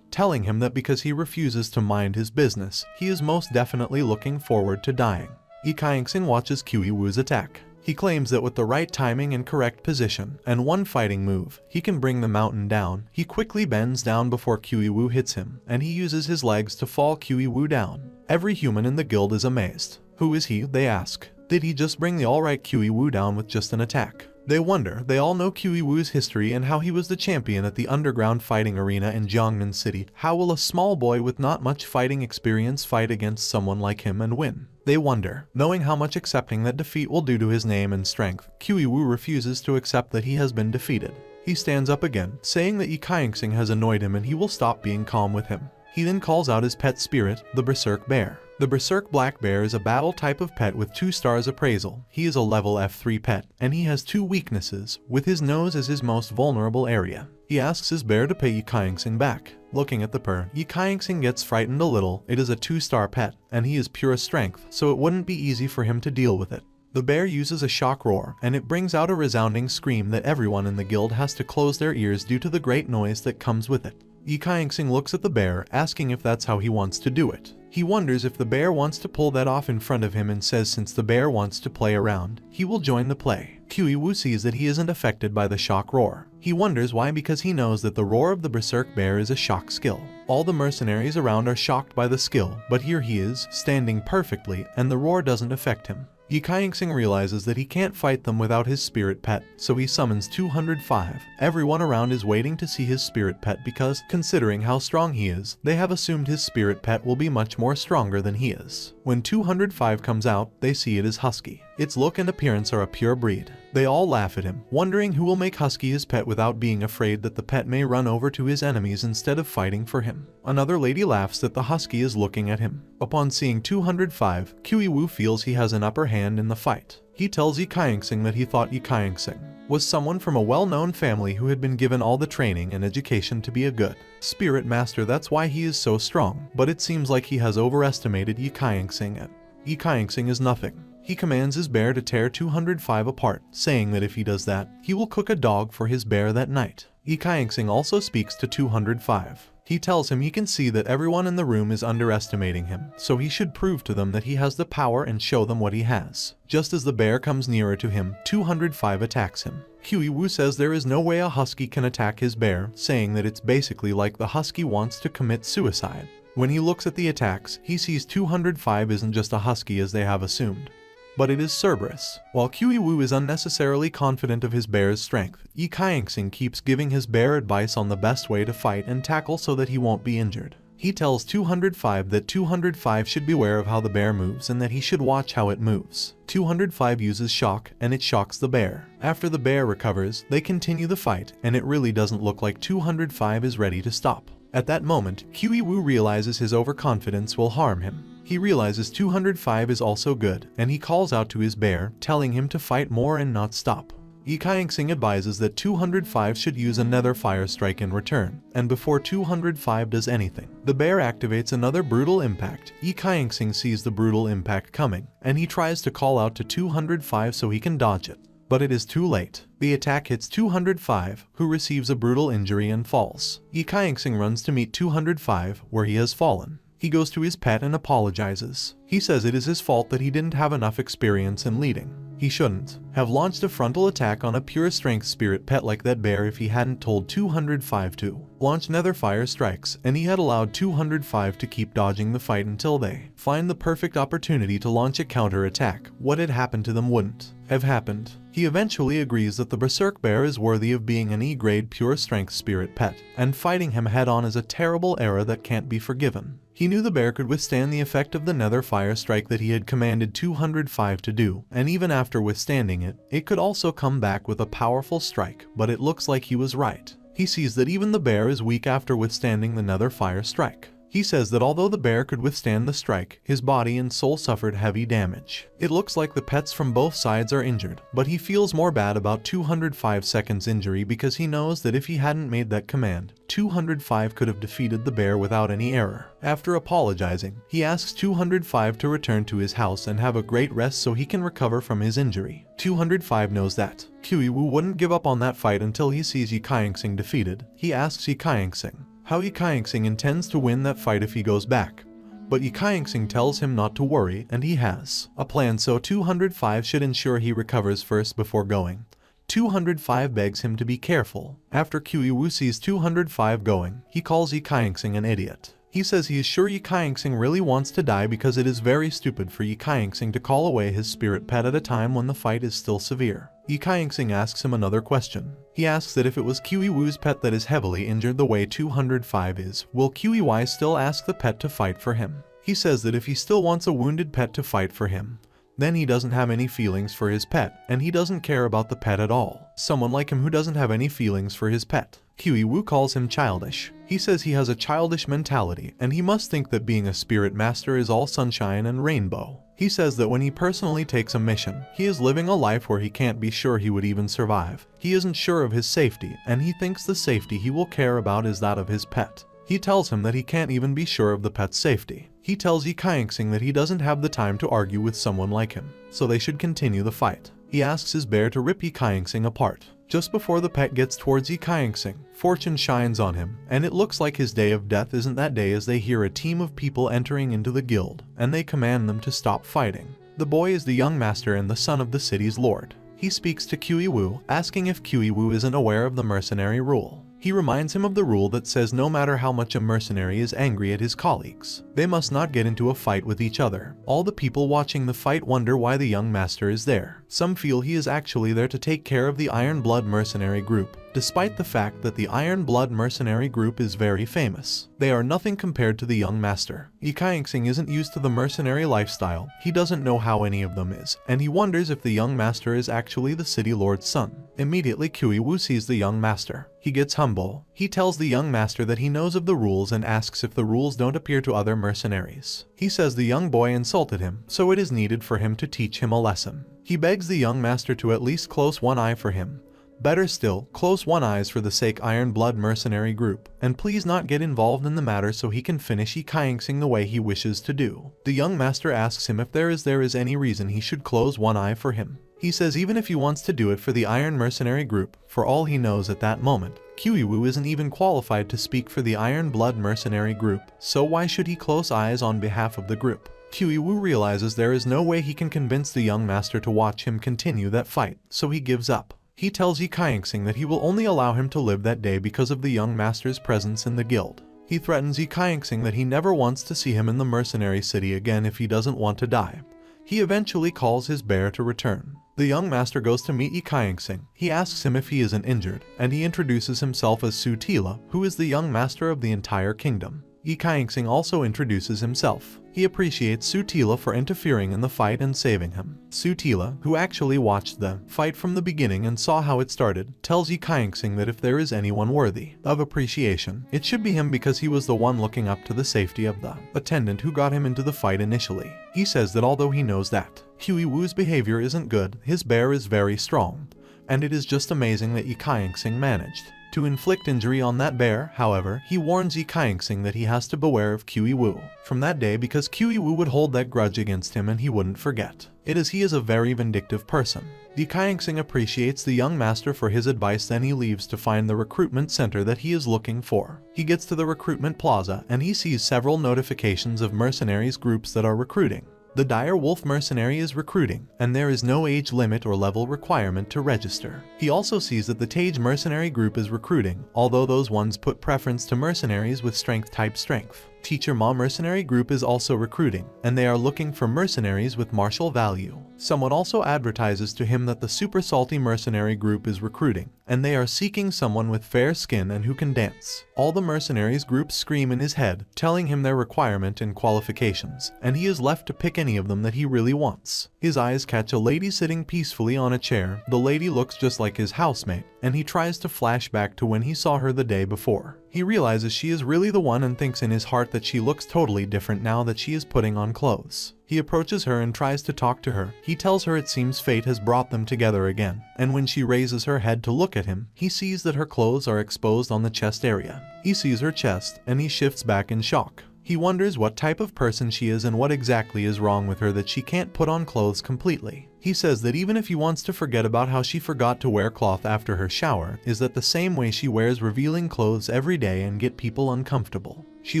telling him that because he refuses to mind his business, he is most definitely looking forward to dying. Ye Qianxing watches Qiu Wu's attack. He claims that with the right timing and correct position, and one fighting move, he can bring the mountain down. He quickly bends down before Qiu Wu hits him, and he uses his legs to fall Qiu Wu down. Every human in the guild is amazed. Who is he? They ask. Did he just bring the alright Qiu Wu down with just an attack? They wonder. They all know Qiu Wu's history and how he was the champion at the underground fighting arena in Jiangnan City. How will a small boy with not much fighting experience fight against someone like him and win? They wonder, knowing how much accepting that defeat will do to his name and strength. Qiu Wu refuses to accept that he has been defeated. He stands up again, saying that Ye Qianxing has annoyed him and he will stop being calm with him. He then calls out his pet spirit, the Berserk Bear. The Berserk Black Bear is a battle type of pet with 2 stars appraisal. He is a level F3 pet, and he has 2 weaknesses, with his nose as his most vulnerable area. He asks his bear to pay Ye Qianxing back. Looking at the purr, Ye Qianxing gets frightened a little. It is a 2-star pet, and he is pure strength, so it wouldn't be easy for him to deal with it. The bear uses a shock roar, and it brings out a resounding scream that everyone in the guild has to close their ears due to the great noise that comes with it. Ye Qianxing looks at the bear, asking if that's how he wants to do it. He wonders if the bear wants to pull that off in front of him and says since the bear wants to play around, he will join the play. Qiu Wu sees that he isn't affected by the shock roar. He wonders why, because he knows that the roar of the Berserk Bear is a shock skill. All the mercenaries around are shocked by the skill, but here he is, standing perfectly, and the roar doesn't affect him. Ye Qianxing realizes that he can't fight them without his spirit pet, so he summons 205. Everyone around is waiting to see his spirit pet because, considering how strong he is, they have assumed his spirit pet will be much more stronger than he is. When 205 comes out, they see it is Husky. Its look and appearance are a pure breed. They all laugh at him, wondering who will make Husky his pet without being afraid that the pet may run over to his enemies instead of fighting for him. Another lady laughs that the Husky is looking at him. Upon seeing 205, Qiu Wu feels he has an upper hand in the fight. He tells Ye Qianxing that he thought Ye Qianxing was someone from a well-known family who had been given all the training and education to be a good spirit master. That's why he is so strong, but it seems like he has overestimated Ye Qianxing, and Ye Qianxing is nothing. He commands his bear to tear 205 apart, saying that if he does that, he will cook a dog for his bear that night. Ye Qianxing also speaks to 205. He tells him he can see that everyone in the room is underestimating him, so he should prove to them that he has the power and show them what he has. Just as the bear comes nearer to him, 205 attacks him. Qiu Wu says there is no way a Husky can attack his bear, saying that it's basically like the Husky wants to commit suicide. When he looks at the attacks, he sees 205 isn't just a Husky as they have assumed, but it is Cerberus. While Qiu Wu is unnecessarily confident of his bear's strength, Ye Qianxing keeps giving his bear advice on the best way to fight and tackle so that he won't be injured. He tells 205 that 205 should beware of how the bear moves and that he should watch how it moves. 205 uses shock, and it shocks the bear. After the bear recovers, they continue the fight, and it really doesn't look like 205 is ready to stop. At that moment, Qiu Wu realizes his overconfidence will harm him. He realizes 205 is also good, and he calls out to his bear, telling him to fight more and not stop. Ye Qianxing advises that 205 should use another fire strike in return, and before 205 does anything, the bear activates another brutal impact. Ye Qianxing sees the brutal impact coming, and he tries to call out to 205 so he can dodge it. But it is too late. The attack hits 205, who receives a brutal injury and falls. Ye Qianxing runs to meet 205, where he has fallen. He goes to his pet and apologizes. He says it is his fault that he didn't have enough experience in leading. He shouldn't have launched a frontal attack on a pure strength spirit pet like that bear if he hadn't told 205 to. launched nether fire strikes, and he had allowed 205 to keep dodging the fight until they find the perfect opportunity to launch a counter-attack. What had happened to them wouldn't have happened. He eventually agrees that the Berserk Bear is worthy of being an E-grade pure strength spirit pet, and fighting him head-on is a terrible error that can't be forgiven. He knew the bear could withstand the effect of the nether fire strike that he had commanded 205 to do, and even after withstanding it, it could also come back with a powerful strike, but it looks like he was right. He sees that even the bear is weak after withstanding the nether fire strike. He says that although the bear could withstand the strike, his body and soul suffered heavy damage. It looks like the pets from both sides are injured, but he feels more bad about 205 seconds injury because he knows that if he hadn't made that command, 205 could have defeated the bear without any error. After apologizing, he asks 205 to return to his house and have a great rest so he can recover from his injury. 205 knows that Qianxing wouldn't give up on that fight until he sees Ye Qianxing defeated. He asks Ye Qianxing how Ye Qianxing intends to win that fight if he goes back. But Ye Qianxing tells him not to worry, and he has a plan, so 205 should ensure he recovers first before going. 205 begs him to be careful. After Qianxing sees 205 going, he calls Ye Qianxing an idiot. He says he is sure Ye Qianxing really wants to die because it is very stupid for Ye Qianxing to call away his spirit pet at a time when the fight is still severe. Ye Qianxing asks him another question. He asks that if it was Qianxing's pet that is heavily injured the way 205 is, will Qianxing still ask the pet to fight for him? He says that if he still wants a wounded pet to fight for him, then he doesn't have any feelings for his pet, and he doesn't care about the pet at all. Someone like him who doesn't have any feelings for his pet. Qianxing calls him childish. He says he has a childish mentality, and he must think that being a spirit master is all sunshine and rainbow. He says that when he personally takes a mission, he is living a life where he can't be sure he would even survive. He isn't sure of his safety, and he thinks the safety he will care about is that of his pet. He tells him that he can't even be sure of the pet's safety. He tells Ye Qianxing that he doesn't have the time to argue with someone like him, so they should continue the fight. He asks his bear to rip Ye Qianxing apart. Just before the pet gets towards Ye Qianxing, fortune shines on him, and it looks like his day of death isn't that day as they hear a team of people entering into the guild, and they command them to stop fighting. The boy is the young master and the son of the city's lord. He speaks to Qianxing, asking if Qianxing isn't aware of the mercenary rule. He reminds him of the rule that says no matter how much a mercenary is angry at his colleagues, they must not get into a fight with each other. All the people watching the fight wonder why the young master is there. Some feel he is actually there to take care of the Iron Blood mercenary group, despite the fact that the Iron Blood mercenary group is very famous. They are nothing compared to the young master. Ye Qianxing isn't used to the mercenary lifestyle, he doesn't know how any of them is, and he wonders if the young master is actually the city lord's son. Immediately Qianxing sees the young master. He gets humble. He tells the young master that he knows of the rules and asks if the rules don't appear to other mercenaries. He says the young boy insulted him, so it is needed for him to teach him a lesson. He begs the young master to at least close one eye for him. Better still, close one eyes for the sake Iron Blood mercenary group, and please not get involved in the matter so he can finish Ye Qianxing the way he wishes to do. The young master asks him if there is any reason he should close one eye for him. He says even if he wants to do it for the Iron mercenary group, for all he knows at that moment, Qianxing isn't even qualified to speak for the Iron Blood mercenary group, so why should he close eyes on behalf of the group? Qianxing realizes there is no way he can convince the young master to watch him continue that fight, so he gives up. He tells Ye Qianxing that he will only allow him to live that day because of the young master's presence in the guild. He threatens Ye Qianxing that he never wants to see him in the mercenary city again if he doesn't want to die. He eventually calls his bear to return. The young master goes to meet Ye Qianxing. He asks him if he isn't injured, and he introduces himself as Sutila, who is the young master of the entire kingdom. Ye Qianxing also introduces himself. He appreciates Sutila for interfering in the fight and saving him. Sutila, who actually watched the fight from the beginning and saw how it started, tells Ye Qianxing that if there is anyone worthy of appreciation, it should be him because he was the one looking up to the safety of the attendant who got him into the fight initially. He says that although he knows that Qianxing's behavior isn't good, his bear is very strong, and it is just amazing that Ye Qianxing managed to inflict injury on that bear. However, he warns Ye Qianxing that he has to beware of Qianxing from that day because Qianxing would hold that grudge against him and he wouldn't forget. It is he is a very vindictive person. Ye Qianxing appreciates the young master for his advice, then he leaves to find the recruitment center that he is looking for. He gets to the recruitment plaza and he sees several notifications of mercenaries groups that are recruiting. The dire wolf mercenary is recruiting, and there is no age limit or level requirement to register. He also sees that the Tage mercenary group is recruiting, although those ones put preference to mercenaries with strength type strength. Teacher Ma mercenary group is also recruiting, and they are looking for mercenaries with martial value. Someone also advertises to him that the super salty mercenary group is recruiting, and they are seeking someone with fair skin and who can dance. All the mercenaries groups scream in his head, telling him their requirement and qualifications, and he is left to pick any of them that he really wants. His eyes catch a lady sitting peacefully on a chair. The lady looks just like his housemate, and he tries to flash back to when he saw her the day before. He realizes she is really the one and thinks in his heart that she looks totally different now that she is putting on clothes. He approaches her and tries to talk to her. He tells her it seems fate has brought them together again, and when she raises her head to look at him, he sees that her clothes are exposed on the chest area. He sees her chest, and he shifts back in shock. He wonders what type of person she is and what exactly is wrong with her that she can't put on clothes completely. He says that even if he wants to forget about how she forgot to wear cloth after her shower, is that the same way she wears revealing clothes every day and get people uncomfortable. She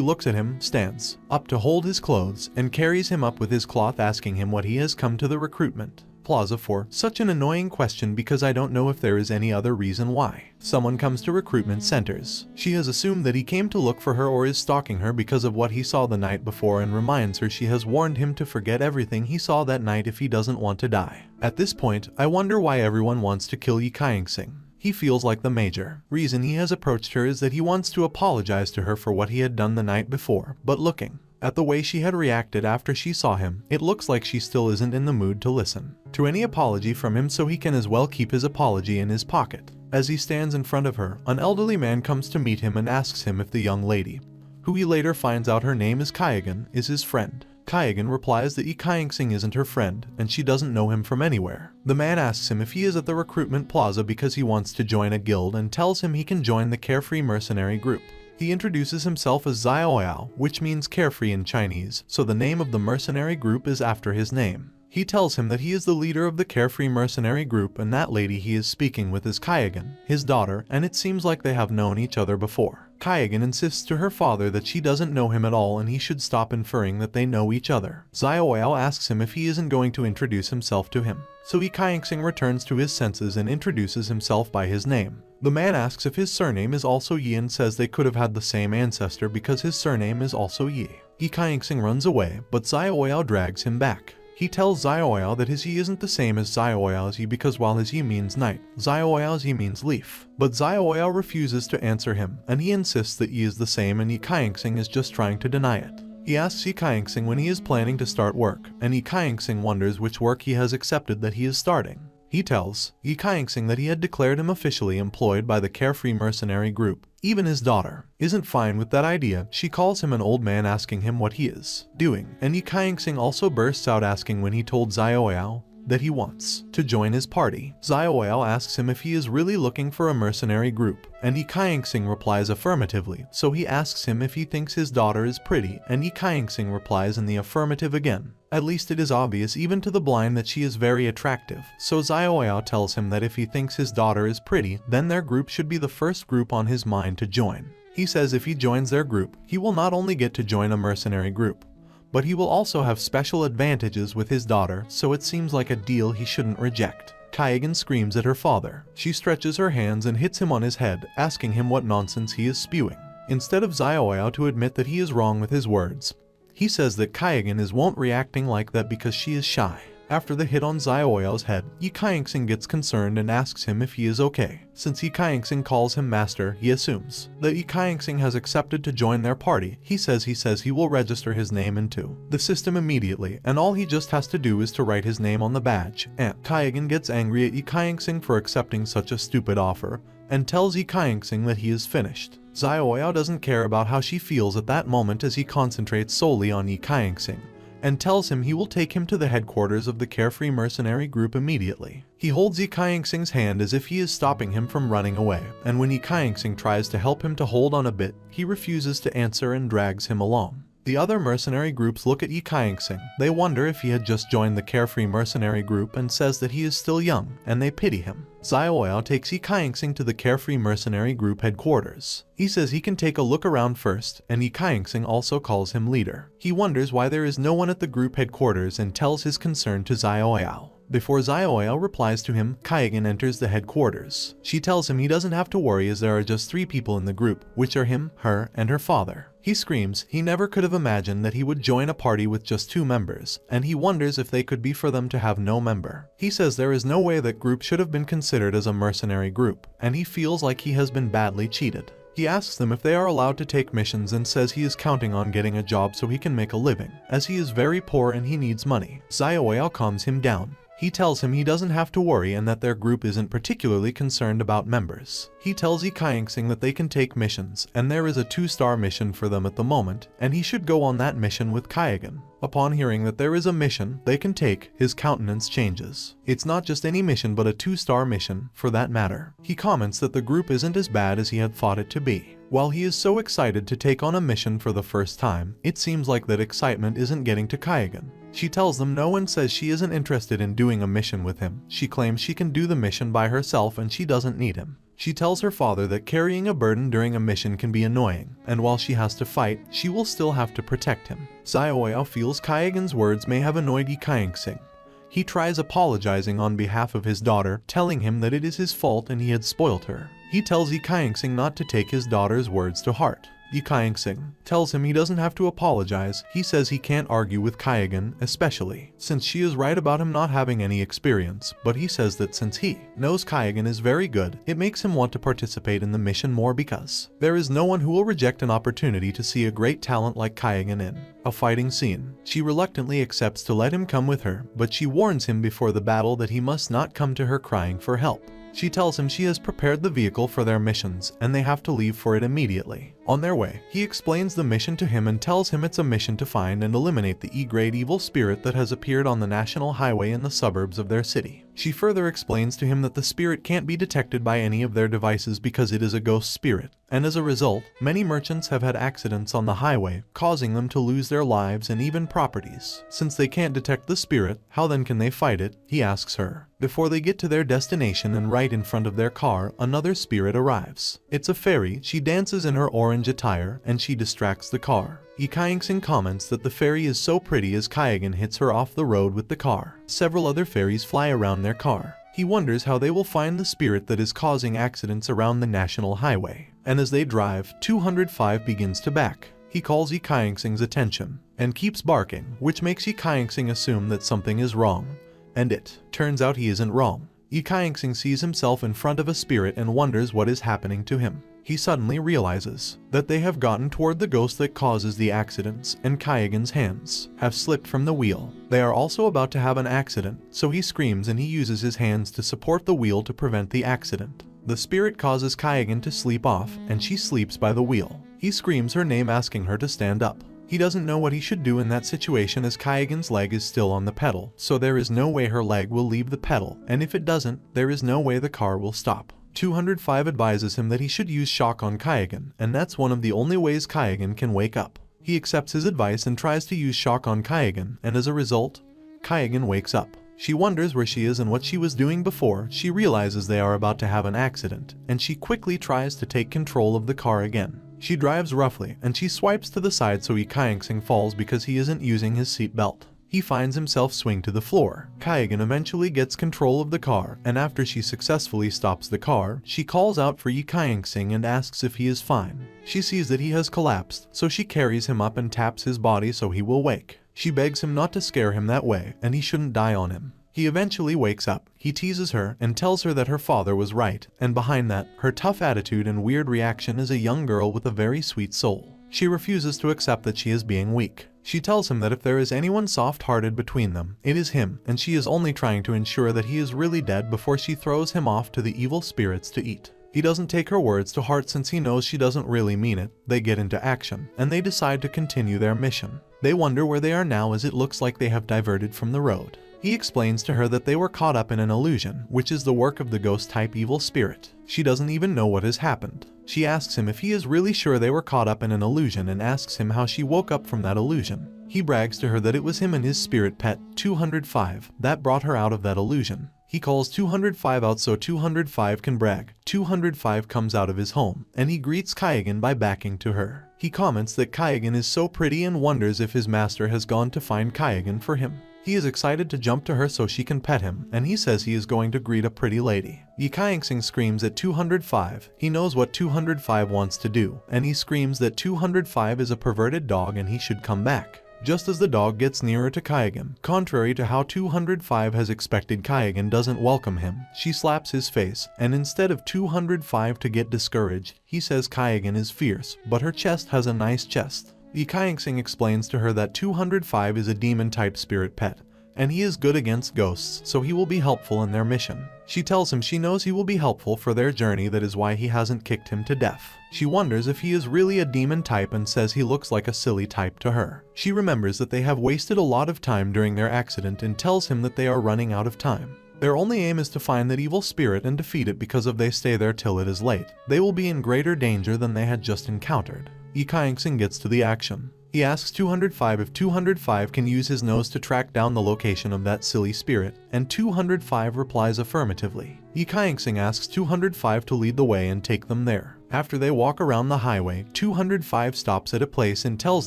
looks at him, stands up to hold his clothes, and carries him up with his cloth, asking him what he has come to the recruitment plaza for. Such an annoying question, because I don't know if there is any other reason why. Someone comes to recruitment centers. She has assumed that he came to look for her or is stalking her because of what he saw the night before, and reminds her she has warned him to forget everything he saw that night if he doesn't want to die. At this point, I wonder why everyone wants to kill Ye Qianxing. He feels like the major reason he has approached her is that he wants to apologize to her for what he had done the night before, but looking at the way she had reacted after she saw him, it looks like she still isn't in the mood to listen to any apology from him, so he can as well keep his apology in his pocket. As he stands in front of her, an elderly man comes to meet him and asks him if the young lady, who he later finds out her name is Qianxing, is his friend. Qianxing replies that Ye Qianxing isn't her friend, and she doesn't know him from anywhere. The man asks him if he is at the recruitment plaza because he wants to join a guild, and tells him he can join the Carefree Mercenary Group. He introduces himself as Xiaoyao, which means carefree in Chinese, so the name of the mercenary group is after his name. He tells him that he is the leader of the Carefree Mercenary Group, and that lady he is speaking with is Qianxing, his daughter, and it seems like they have known each other before. Qianxing insists to her father that she doesn't know him at all and he should stop inferring that they know each other. Xiaoyao asks him if he isn't going to introduce himself to him. So Ye Qianxing returns to his senses and introduces himself by his name. The man asks if his surname is also Ye and says they could have had the same ancestor because his surname is also Ye. Ye Qianxing runs away, but Xiaoyao drags him back. He tells Xiaoyao that his Ye isn't the same as Xiaoyao's Ye because while his Ye means night, Xiaoyao's Ye means leaf. But Xiaoyao refuses to answer him, and he insists that Ye is the same and Ye Qianxing is just trying to deny it. He asks Ye Qianxing when he is planning to start work, and Ye Qianxing wonders which work he has accepted that he is starting. He tells Ye Qianxing that he had declared him officially employed by the Carefree Mercenary Group. Even his daughter isn't fine with that idea. She calls him an old man, asking him what he is doing, and Ye Qianxing also bursts out asking when he told Xiaoyao that he wants to join his party. Xiaoyao asks him if he is really looking for a mercenary group, and Ye Qianxing replies affirmatively, so he asks him if he thinks his daughter is pretty, and Ye Qianxing replies in the affirmative again. At least it is obvious even to the blind that she is very attractive, so Xiaoyao tells him that if he thinks his daughter is pretty, then their group should be the first group on his mind to join. He says if he joins their group, he will not only get to join a mercenary group, but he will also have special advantages with his daughter, so it seems like a deal he shouldn't reject. Qianxing screams at her father. She stretches her hands and hits him on his head, asking him what nonsense he is spewing. Instead of Xiaoyao to admit that he is wrong with his words, he says that Qianxing won't reacting like that because she is shy. After the hit on Xiaoyao's head, Ye Qianxing gets concerned and asks him if he is okay. Since Ye Qianxing calls him master, he assumes that Ye Qianxing has accepted to join their party. He says he will register his name into the system immediately, and all he just has to do is to write his name on the badge. And Qianxing gets angry at Ye Qianxing for accepting such a stupid offer, and tells Ye Qianxing that he is finished. Xiaoyao doesn't care about how she feels at that moment as he concentrates solely on Ye Qianxing, and tells him he will take him to the headquarters of the Carefree Mercenary Group immediately. He holds Ye Qianxing's hand as if he is stopping him from running away, and when Ye Qianxing tries to help him to hold on a bit, he refuses to answer and drags him along. The other mercenary groups look at Ye Qianxing. They wonder if he had just joined the carefree mercenary group and says that he is still young, and they pity him. Xiaoyao takes Ye Qianxing to the carefree mercenary group headquarters. He says he can take a look around first, and Ye Qianxing also calls him leader. He wonders why there is no one at the group headquarters and tells his concern to Xiaoyao. Before Xiaoyao replies to him, Kaigan enters the headquarters. She tells him he doesn't have to worry as there are just 3 people in the group, which are him, her, and her father. He screams he never could have imagined that he would join a party with just 2 members, and he wonders if they could be for them to have no member. He says there is no way that group should have been considered as a mercenary group, and he feels like he has been badly cheated. He asks them if they are allowed to take missions and says he is counting on getting a job so he can make a living, as he is very poor and he needs money. Xiaoyao calms him down. He tells him he doesn't have to worry and that their group isn't particularly concerned about members. He tells Ye Qianxing that they can take missions, and there is a 2-star mission for them at the moment, and he should go on that mission with Kaigan. Upon hearing that there is a mission they can take, his countenance changes. It's not just any mission but a 2-star mission, for that matter. He comments that the group isn't as bad as he had thought it to be. While he is so excited to take on a mission for the first time, it seems like that excitement isn't getting to Kaigan. She tells them no and says she isn't interested in doing a mission with him. She claims she can do the mission by herself and she doesn't need him. She tells her father that carrying a burden during a mission can be annoying, and while she has to fight, she will still have to protect him. Xiaoyao feels Kaigan's words may have annoyed Ye Qianxing. He tries apologizing on behalf of his daughter, telling him that it is his fault and he had spoiled her. He tells Ye Qianxing not to take his daughter's words to heart. Ye Qianxing tells him he doesn't have to apologize. He says he can't argue with Kaigan, especially since she is right about him not having any experience, but he says that since he knows Kaigan is very good, it makes him want to participate in the mission more because there is no one who will reject an opportunity to see a great talent like Kaigan in a fighting scene. She reluctantly accepts to let him come with her, but she warns him before the battle that he must not come to her crying for help. She tells him she has prepared the vehicle for their missions and they have to leave for it immediately. On their way, he explains the mission to him and tells him it's a mission to find and eliminate the E-grade evil spirit that has appeared on the national highway in the suburbs of their city. She further explains to him that the spirit can't be detected by any of their devices because it is a ghost spirit, and as a result, many merchants have had accidents on the highway, causing them to lose their lives and even properties. Since they can't detect the spirit, how then can they fight it? He asks her. Before they get to their destination and right in front of their car, another spirit arrives. It's a fairy. She dances in her orange attire and she distracts the car. Ye Qianxing comments that the fairy is so pretty as Kaigan hits her off the road with the car. Several other fairies fly around their car. He wonders how they will find the spirit that is causing accidents around the national highway. And as they drive, 205 begins to back. He calls Ye Qianxing's attention and keeps barking, which makes Ye Qianxing assume that something is wrong. And it turns out he isn't wrong. Ye Qianxing sees himself in front of a spirit and wonders what is happening to him. He suddenly realizes that they have gotten toward the ghost that causes the accidents, and Kaigan's hands have slipped from the wheel. They are also about to have an accident, so he screams and he uses his hands to support the wheel to prevent the accident. The spirit causes Kaigan to sleep off, and she sleeps by the wheel. He screams her name asking her to stand up. He doesn't know what he should do in that situation as Kaigan's leg is still on the pedal, so there is no way her leg will leave the pedal, and if it doesn't, there is no way the car will stop. 205 advises him that he should use shock on Kaigan, and that's one of the only ways Kaigan can wake up. He accepts his advice and tries to use shock on Kaigan, and as a result, Kaigan wakes up. She wonders where she is and what she was doing before. She realizes they are about to have an accident, and she quickly tries to take control of the car again. She drives roughly, and she swipes to the side so Ye Qianxing falls because he isn't using his seat belt. He finds himself swing to the floor. Kaigan eventually gets control of the car, and after she successfully stops the car, she calls out for Ye Qianxing and asks if he is fine. She sees that he has collapsed, so she carries him up and taps his body so he will wake. She begs him not to scare him that way, and he shouldn't die on him. He eventually wakes up. He teases her and tells her that her father was right, and behind that, her tough attitude and weird reaction is a young girl with a very sweet soul. She refuses to accept that she is being weak. She tells him that if there is anyone soft-hearted between them, it is him, and she is only trying to ensure that he is really dead before she throws him off to the evil spirits to eat. He doesn't take her words to heart since he knows she doesn't really mean it. They get into action, and they decide to continue their mission. They wonder where they are now as it looks like they have diverted from the road. He explains to her that they were caught up in an illusion, which is the work of the ghost-type evil spirit. She doesn't even know what has happened. She asks him if he is really sure they were caught up in an illusion and asks him how she woke up from that illusion. He brags to her that it was him and his spirit pet, 205, that brought her out of that illusion. He calls 205 out so 205 can brag. 205 comes out of his home, and he greets Kaigan by backing to her. He comments that Kaigan is so pretty and wonders if his master has gone to find Kaigan for him. He is excited to jump to her so she can pet him, and he says he is going to greet a pretty lady. Ye Qianxing screams at 205. He knows what 205 wants to do, and he screams that 205 is a perverted dog and he should come back. Just as the dog gets nearer to Kaigan, contrary to how 205 has expected, Kaigan doesn't welcome him. She slaps his face, and instead of 205 to get discouraged, he says Kaigan is fierce, but her chest has a nice chest. Ye Qianxing explains to her that 205 is a demon-type spirit pet, and he is good against ghosts, so he will be helpful in their mission. She tells him she knows he will be helpful for their journey, that is why he hasn't kicked him to death. She wonders if he is really a demon type and says he looks like a silly type to her. She remembers that they have wasted a lot of time during their accident and tells him that they are running out of time. Their only aim is to find that evil spirit and defeat it, because if they stay there till it is late, they will be in greater danger than they had just encountered. Ye Qianxing gets to the action. He asks 205 if 205 can use his nose to track down the location of that silly spirit, and 205 replies affirmatively. Ye Qianxing asks 205 to lead the way and take them there. After they walk around the highway, 205 stops at a place and tells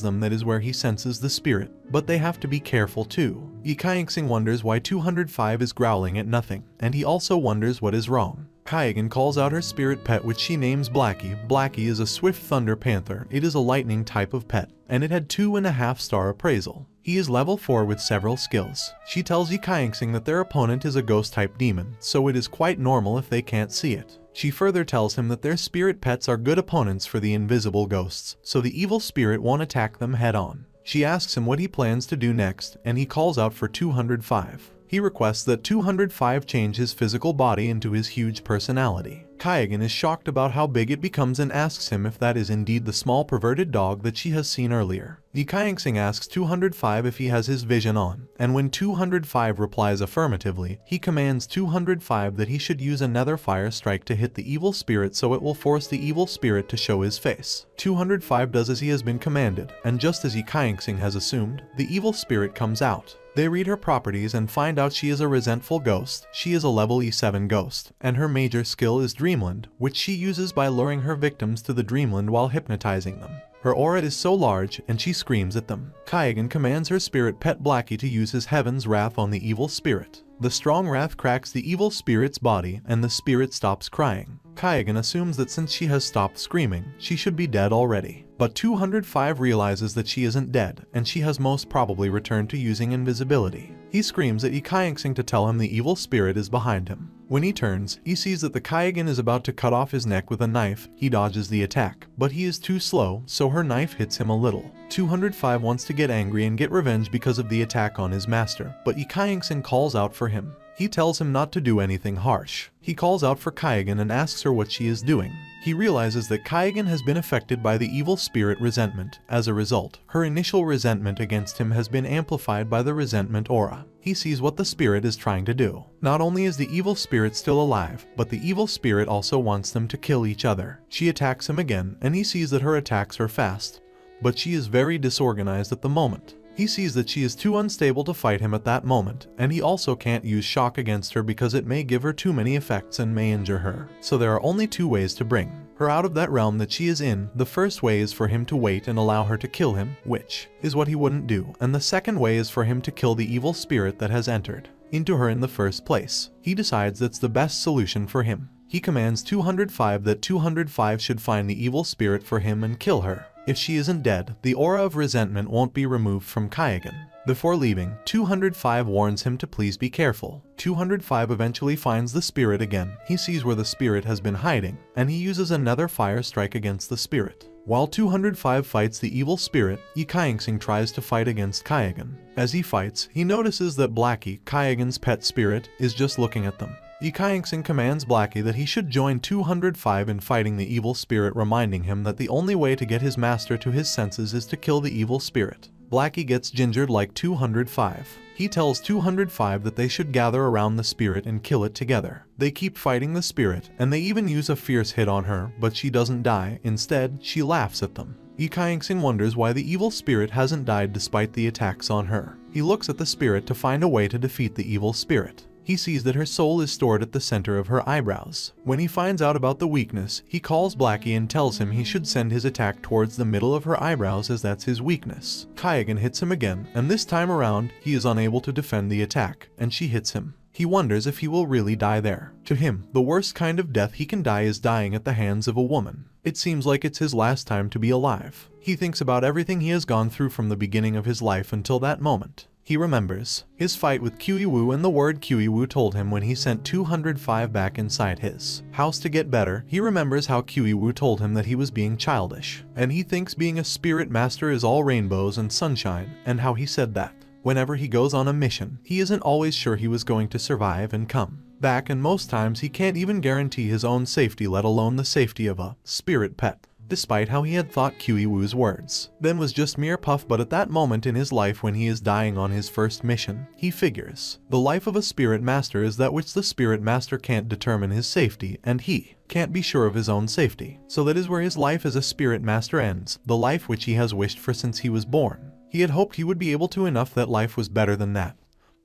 them that is where he senses the spirit, but they have to be careful too. Ye Qianxing wonders why 205 is growling at nothing, and he also wonders what is wrong. Kaigan calls out her spirit pet, which she names Blackie. Blackie is a swift thunder panther. It is a lightning type of pet, and it had 2.5-star appraisal. He is level 4 with several skills. She tells Ye Qianxing that their opponent is a ghost-type demon, so it is quite normal if they can't see it. She further tells him that their spirit pets are good opponents for the invisible ghosts, so the evil spirit won't attack them head-on. She asks him what he plans to do next, and he calls out for 205. He requests that 205 change his physical body into his huge personality. Kaigan is shocked about how big it becomes and asks him if that is indeed the small perverted dog that she has seen earlier. Ye Qianxing asks 205 if he has his vision on, and when 205 replies affirmatively, he commands 205 that he should use a nether fire strike to hit the evil spirit so it will force the evil spirit to show his face. 205 does as he has been commanded, and just as Ye Qianxing has assumed, the evil spirit comes out. They read her properties and find out she is a resentful ghost. She is a level E7 ghost, and her major skill is Dreamland, which she uses by luring her victims to the Dreamland while hypnotizing them. Her aura is so large, and she screams at them. Kaigan commands her spirit pet Blackie to use his Heaven's Wrath on the evil spirit. The strong wrath cracks the evil spirit's body, and the spirit stops crying. Kaigan assumes that since she has stopped screaming, she should be dead already. But 205 realizes that she isn't dead, and she has most probably returned to using invisibility. He screams at Ye Qianxing to tell him the evil spirit is behind him. When he turns, he sees that the Kaigan is about to cut off his neck with a knife. He dodges the attack, but he is too slow, so her knife hits him a little. 205 wants to get angry and get revenge because of the attack on his master, but Ye Qianxing calls out for him. He tells him not to do anything harsh. He calls out for Kaigan and asks her what she is doing. He realizes that Kaigan has been affected by the evil spirit resentment. As a result, her initial resentment against him has been amplified by the resentment aura. He sees what the spirit is trying to do. Not only is the evil spirit still alive, but the evil spirit also wants them to kill each other. She attacks him again, and he sees that her attacks are fast, but she is very disorganized at the moment. He sees that she is too unstable to fight him at that moment, and he also can't use shock against her because it may give her too many effects and may injure her. So there are only two ways to bring her out of that realm that she is in. The first way is for him to wait and allow her to kill him, which is what he wouldn't do, and the second way is for him to kill the evil spirit that has entered into her in the first place. He decides that's the best solution for him. He commands 205 that 205 should find the evil spirit for him and kill her. If she isn't dead, the aura of resentment won't be removed from Kaigan. Before leaving, 205 warns him to please be careful. 205 eventually finds the spirit again. He sees where the spirit has been hiding, and he uses another fire strike against the spirit. While 205 fights the evil spirit, Ye Qianxing tries to fight against Kaigan. As he fights, he notices that Blackie, Kaigan's pet spirit, is just looking at them. Ye Qianxing commands Blackie that he should join 205 in fighting the evil spirit, reminding him that the only way to get his master to his senses is to kill the evil spirit. Blackie gets gingered like 205. He tells 205 that they should gather around the spirit and kill it together. They keep fighting the spirit, and they even use a fierce hit on her, but she doesn't die. Instead, she laughs at them. Ye Qianxing wonders why the evil spirit hasn't died despite the attacks on her. He looks at the spirit to find a way to defeat the evil spirit. He sees that her soul is stored at the center of her eyebrows. When he finds out about the weakness, he calls Blackie and tells him he should send his attack towards the middle of her eyebrows as that's his weakness. Qianxing hits him again, and this time around, he is unable to defend the attack, and she hits him. He wonders if he will really die there. To him, the worst kind of death he can die is dying at the hands of a woman. It seems like it's his last time to be alive. He thinks about everything he has gone through from the beginning of his life until that moment. He remembers his fight with Qianxing and the word Qianxing told him when he sent 205 back inside his house to get better. He remembers how Qianxing told him that he was being childish, and he thinks being a spirit master is all rainbows and sunshine, and how he said that whenever he goes on a mission, he isn't always sure he was going to survive and come back, and most times he can't even guarantee his own safety, let alone the safety of a spirit pet. Despite how he had thought Qianxing's words then was just mere puff, but at that moment in his life when he is dying on his first mission, he figures the life of a spirit master is that which the spirit master can't determine his safety, and he can't be sure of his own safety. So that is where his life as a spirit master ends, the life which he has wished for since he was born. He had hoped he would be able to enough that life was better than that.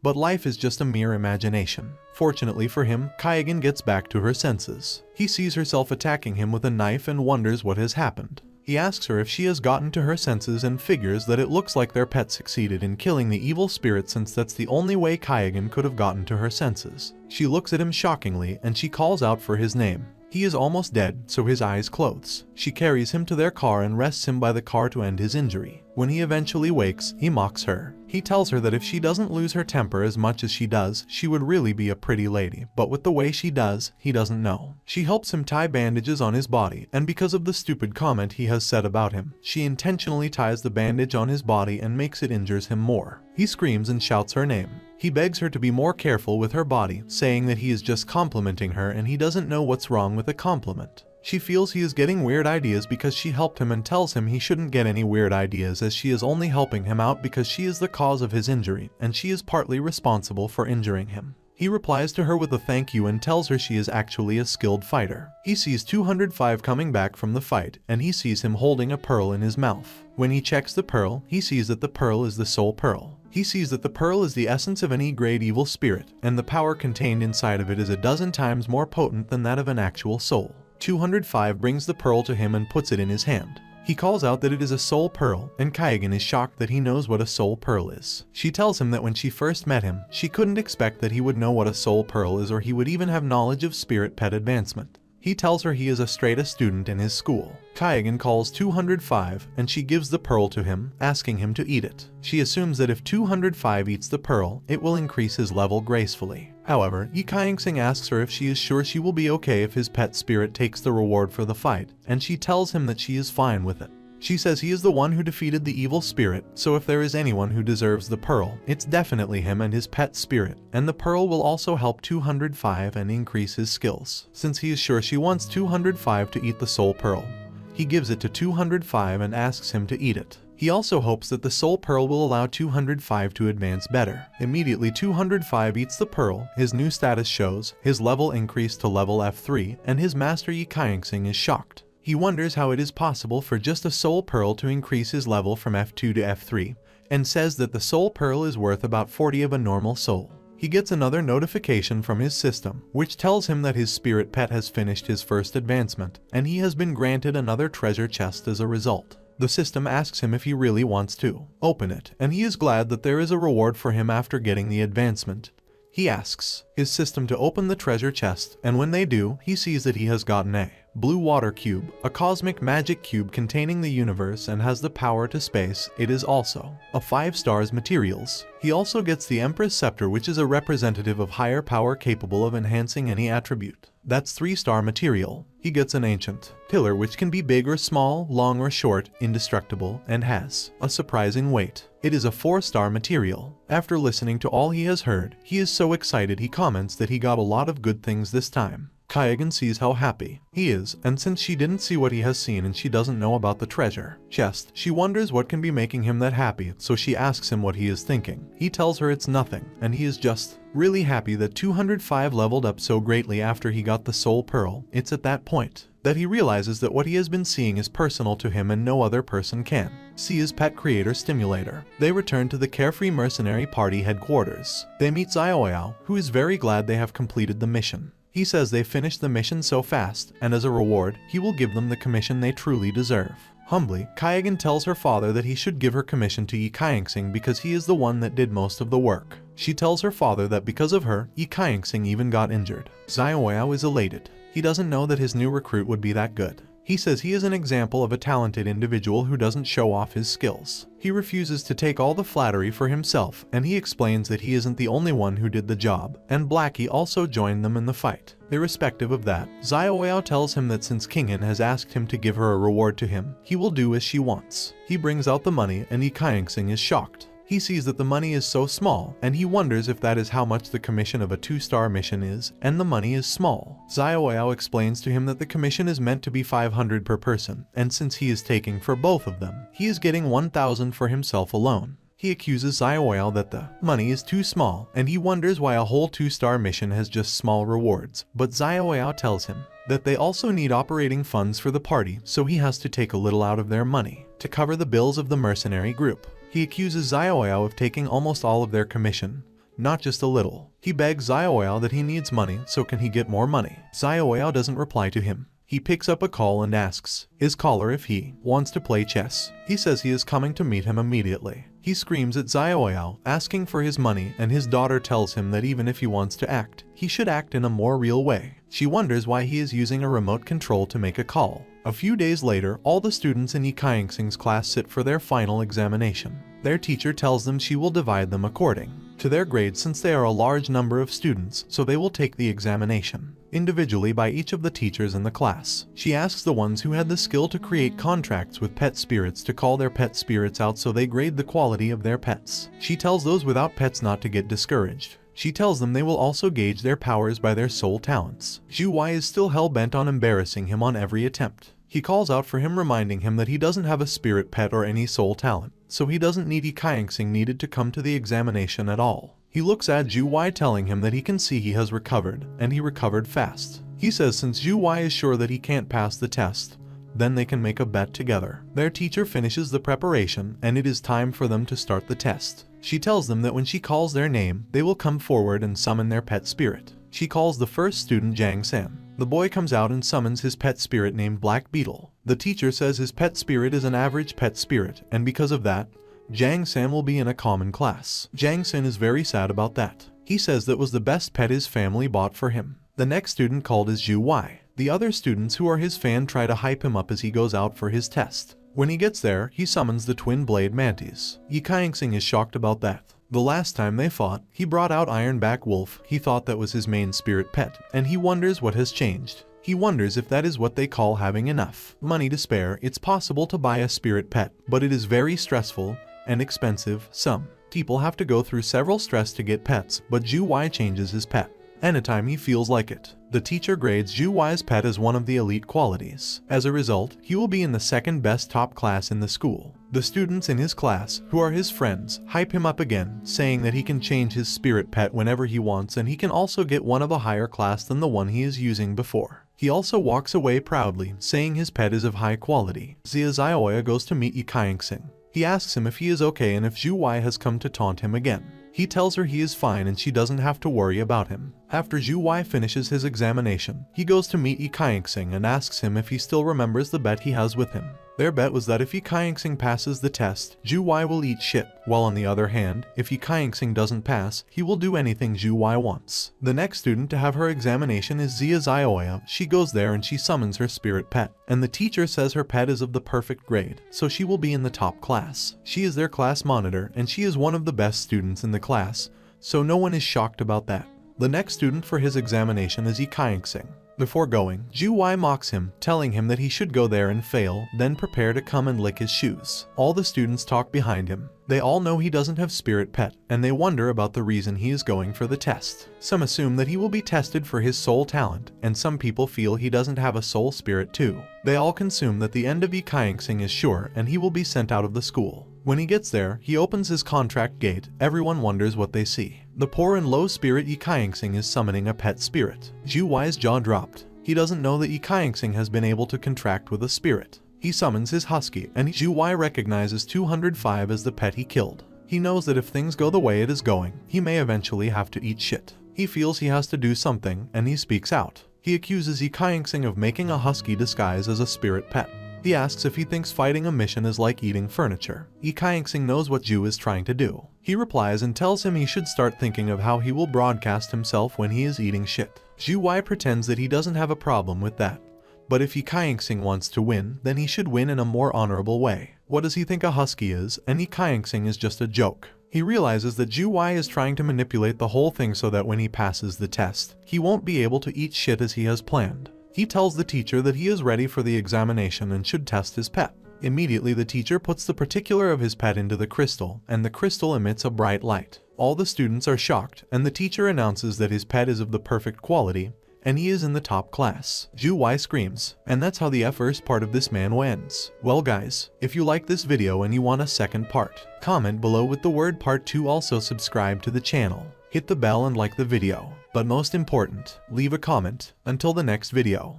But life is just a mere imagination. Fortunately for him, Qianxing gets back to her senses. He sees herself attacking him with a knife and wonders what has happened. He asks her if she has gotten to her senses and figures that it looks like their pet succeeded in killing the evil spirit, since that's the only way Qianxing could have gotten to her senses. She looks at him shockingly and she calls out for his name. He is almost dead, so his eyes close. She carries him to their car and rests him by the car to end his injury. When he eventually wakes, he mocks her. He tells her that if she doesn't lose her temper as much as she does, she would really be a pretty lady, but with the way she does, he doesn't know. She helps him tie bandages on his body, and because of the stupid comment he has said about him, she intentionally ties the bandage on his body and makes it injures him more. He screams and shouts her name. He begs her to be more careful with her body, saying that he is just complimenting her and he doesn't know what's wrong with a compliment. She feels he is getting weird ideas because she helped him and tells him he shouldn't get any weird ideas, as she is only helping him out because she is the cause of his injury and she is partly responsible for injuring him. He replies to her with a thank you and tells her she is actually a skilled fighter. He sees 205 coming back from the fight, and he sees him holding a pearl in his mouth. When he checks the pearl, he sees that the pearl is the soul pearl. He sees that the pearl is the essence of any great evil spirit, and the power contained inside of it is a dozen times more potent than that of an actual soul. 205 brings the pearl to him and puts it in his hand. He calls out that it is a soul pearl, and Qianxing is shocked that he knows what a soul pearl is. She tells him that when she first met him, she couldn't expect that he would know what a soul pearl is or he would even have knowledge of spirit pet advancement. He tells her he is a straight-A student in his school. Qianxing calls 205 and she gives the pearl to him, asking him to eat it. She assumes that if 205 eats the pearl, it will increase his level gracefully. However, Ye Qianxing asks her if she is sure she will be okay if his pet spirit takes the reward for the fight, and she tells him that she is fine with it. She says he is the one who defeated the evil spirit, so if there is anyone who deserves the pearl, it's definitely him and his pet spirit, and the pearl will also help 205 and increase his skills. Since he is sure she wants 205 to eat the soul pearl, he gives it to 205 and asks him to eat it. He also hopes that the soul pearl will allow 205 to advance better. Immediately 205 eats the pearl, his new status shows, his level increased to level F3, and his master Ye Qianxing is shocked. He wonders how it is possible for just a soul pearl to increase his level from F2 to F3, and says that the soul pearl is worth about 40 of a normal soul. He gets another notification from his system, which tells him that his spirit pet has finished his first advancement, and he has been granted another treasure chest as a result. The system asks him if he really wants to open it, and he is glad that there is a reward for him after getting the advancement. He asks his system to open the treasure chest, and when they do, he sees that he has gotten a blue water cube, a cosmic magic cube containing the universe and has the power to space. It is also a 5 stars materials. He also gets the Empress Scepter, which is a representative of higher power capable of enhancing any attribute. That's 3-star material. He gets an ancient pillar which can be big or small, long or short, indestructible, and has a surprising weight. It is a 4-star material. After listening to all he has heard, he is so excited he comments that he got a lot of good things this time. Qianxing sees how happy he is, and since she didn't see what he has seen and she doesn't know about the treasure chest, she wonders what can be making him that happy, so she asks him what he is thinking. He tells her it's nothing, and he is just really happy that 205 leveled up so greatly after he got the soul pearl. It's at that point that he realizes that what he has been seeing is personal to him and no other person can see his pet creator stimulator. They return to the carefree mercenary party headquarters. They meet Xiaoyao, who is very glad they have completed the mission. He says they finished the mission so fast, and as a reward, he will give them the commission they truly deserve. Humbly, Qianxing tells her father that he should give her commission to Ye Qianxing because he is the one that did most of the work. She tells her father that because of her, Ye Qianxing even got injured. Xiaoyao is elated. He doesn't know that his new recruit would be that good. He says he is an example of a talented individual who doesn't show off his skills. He refuses to take all the flattery for himself, and he explains that he isn't the only one who did the job, and Blackie also joined them in the fight. Irrespective of that, Xiaoyao tells him that since Qinghan has asked him to give her a reward to him, he will do as she wants. He brings out the money, and Ye Qianxing is shocked. He sees that the money is so small, and he wonders if that is how much the commission of a 2-star mission is, and the money is small. Xiaoyao explains to him that the commission is meant to be 500 per person, and since he is taking for both of them, he is getting 1,000 for himself alone. He accuses Xiaoyao that the money is too small, and he wonders why a whole 2-star mission has just small rewards, but Xiaoyao tells him that they also need operating funds for the party, so he has to take a little out of their money to cover the bills of the mercenary group. He accuses Xiaoyao of taking almost all of their commission, not just a little. He begs Xiaoyao that he needs money, so can he get more money? Xiaoyao doesn't reply to him. He picks up a call and asks his caller if he wants to play chess. He says he is coming to meet him immediately. He screams at Xiaoyao, asking for his money, and his daughter tells him that even if he wants to act, he should act in a more real way. She wonders why he is using a remote control to make a call. A few days later, all the students in Ye Qianxing's class sit for their final examination. Their teacher tells them she will divide them according to their grades since they are a large number of students, so they will take the examination individually by each of the teachers in the class. She asks the ones who had the skill to create contracts with pet spirits to call their pet spirits out so they grade the quality of their pets. She tells those without pets not to get discouraged. She tells them they will also gauge their powers by their soul talents. Zhu Wai is still hell-bent on embarrassing him on every attempt. He calls out for him, reminding him that he doesn't have a spirit pet or any soul talent, so he doesn't need Ye Qianxing needed to come to the examination at all. He looks at Zhu Wai, telling him that he can see he has recovered, and he recovered fast. He says since Zhu Wai is sure that he can't pass the test, then they can make a bet together. Their teacher finishes the preparation, and it is time for them to start the test. She tells them that when she calls their name, they will come forward and summon their pet spirit. She calls the first student Jiang San. The boy comes out and summons his pet spirit named Black Beetle. The teacher says his pet spirit is an average pet spirit, and because of that, Jiang San will be in a common class. Jiang San is very sad about that. He says that was the best pet his family bought for him. The next student called is Zhu Wai. The other students who are his fan try to hype him up as he goes out for his test. When he gets there, he summons the twin blade mantis. Ye Qianxing is shocked about that. The last time they fought, he brought out Ironback Wolf. He thought that was his main spirit pet, and he wonders what has changed. He wonders if that is what they call having enough money to spare. It's possible to buy a spirit pet, but it is very stressful and expensive. Some people have to go through several stress to get pets, but Zhu Wai changes his pet anytime he feels like it. The teacher grades Zhu Wai's pet as one of the elite qualities. As a result, he will be in the second best top class in the school. The students in his class, who are his friends, hype him up again, saying that he can change his spirit pet whenever he wants, and he can also get one of a higher class than the one he is using before. He also walks away proudly, saying his pet is of high quality. Xiaoya goes to meet Ye Qianxing. He asks him if he is okay and if Zhu Wai has come to taunt him again. He tells her he is fine and she doesn't have to worry about him. After Zhu Wai finishes his examination, he goes to meet Ye Qianxing and asks him if he still remembers the bet he has with him. Their bet was that if Ye Qianxing passes the test, Zhu Wai will eat shit, while on the other hand, if Ye Qianxing doesn't pass, he will do anything Zhu Wai wants. The next student to have her examination is Xiaoya. She goes there and she summons her spirit pet, and the teacher says her pet is of the perfect grade, so she will be in the top class. She is their class monitor, and she is one of the best students in the class, so no one is shocked about that. The next student for his examination is Ye Qianxing. Before going, Zhu Wai mocks him, telling him that he should go there and fail, then prepare to come and lick his shoes. All the students talk behind him. They all know he doesn't have spirit pet, and they wonder about the reason he is going for the test. Some assume that he will be tested for his soul talent, and some people feel he doesn't have a soul spirit too. They all consume that the end of Ye Qianxing is sure and he will be sent out of the school. When he gets there, he opens his contract gate. Everyone wonders what they see. The poor and low spirit Ye Qianxing is summoning a pet spirit. Zhu Wei's jaw dropped. He doesn't know that Ye Qianxing has been able to contract with a spirit. He summons his Husky, and Zhu Wei recognizes 205 as the pet he killed. He knows that if things go the way it is going, he may eventually have to eat shit. He feels he has to do something, and he speaks out. He accuses Ye Qianxing of making a Husky disguise as a spirit pet. He asks if he thinks fighting a mission is like eating furniture. Ye Qianxing knows what Zhu is trying to do. He replies and tells him he should start thinking of how he will broadcast himself when he is eating shit. Zhu Wei pretends that he doesn't have a problem with that. But if Ye Qianxing wants to win, then he should win in a more honorable way. What does he think a Husky is? And Ye Qianxing is just a joke. He realizes that Zhu Wei is trying to manipulate the whole thing so that when he passes the test, he won't be able to eat shit as he has planned. He tells the teacher that he is ready for the examination and should test his pet. Immediately the teacher puts the particular of his pet into the crystal, and the crystal emits a bright light. All the students are shocked, and the teacher announces that his pet is of the perfect quality, and he is in the top class. Zhu Wei screams, and that's how the first part of this Manhwa ends. Well guys, if you like this video and you want a second part, comment below with the word part 2. Also subscribe to the channel, hit the bell and like the video. But most important, leave a comment. Until the next video.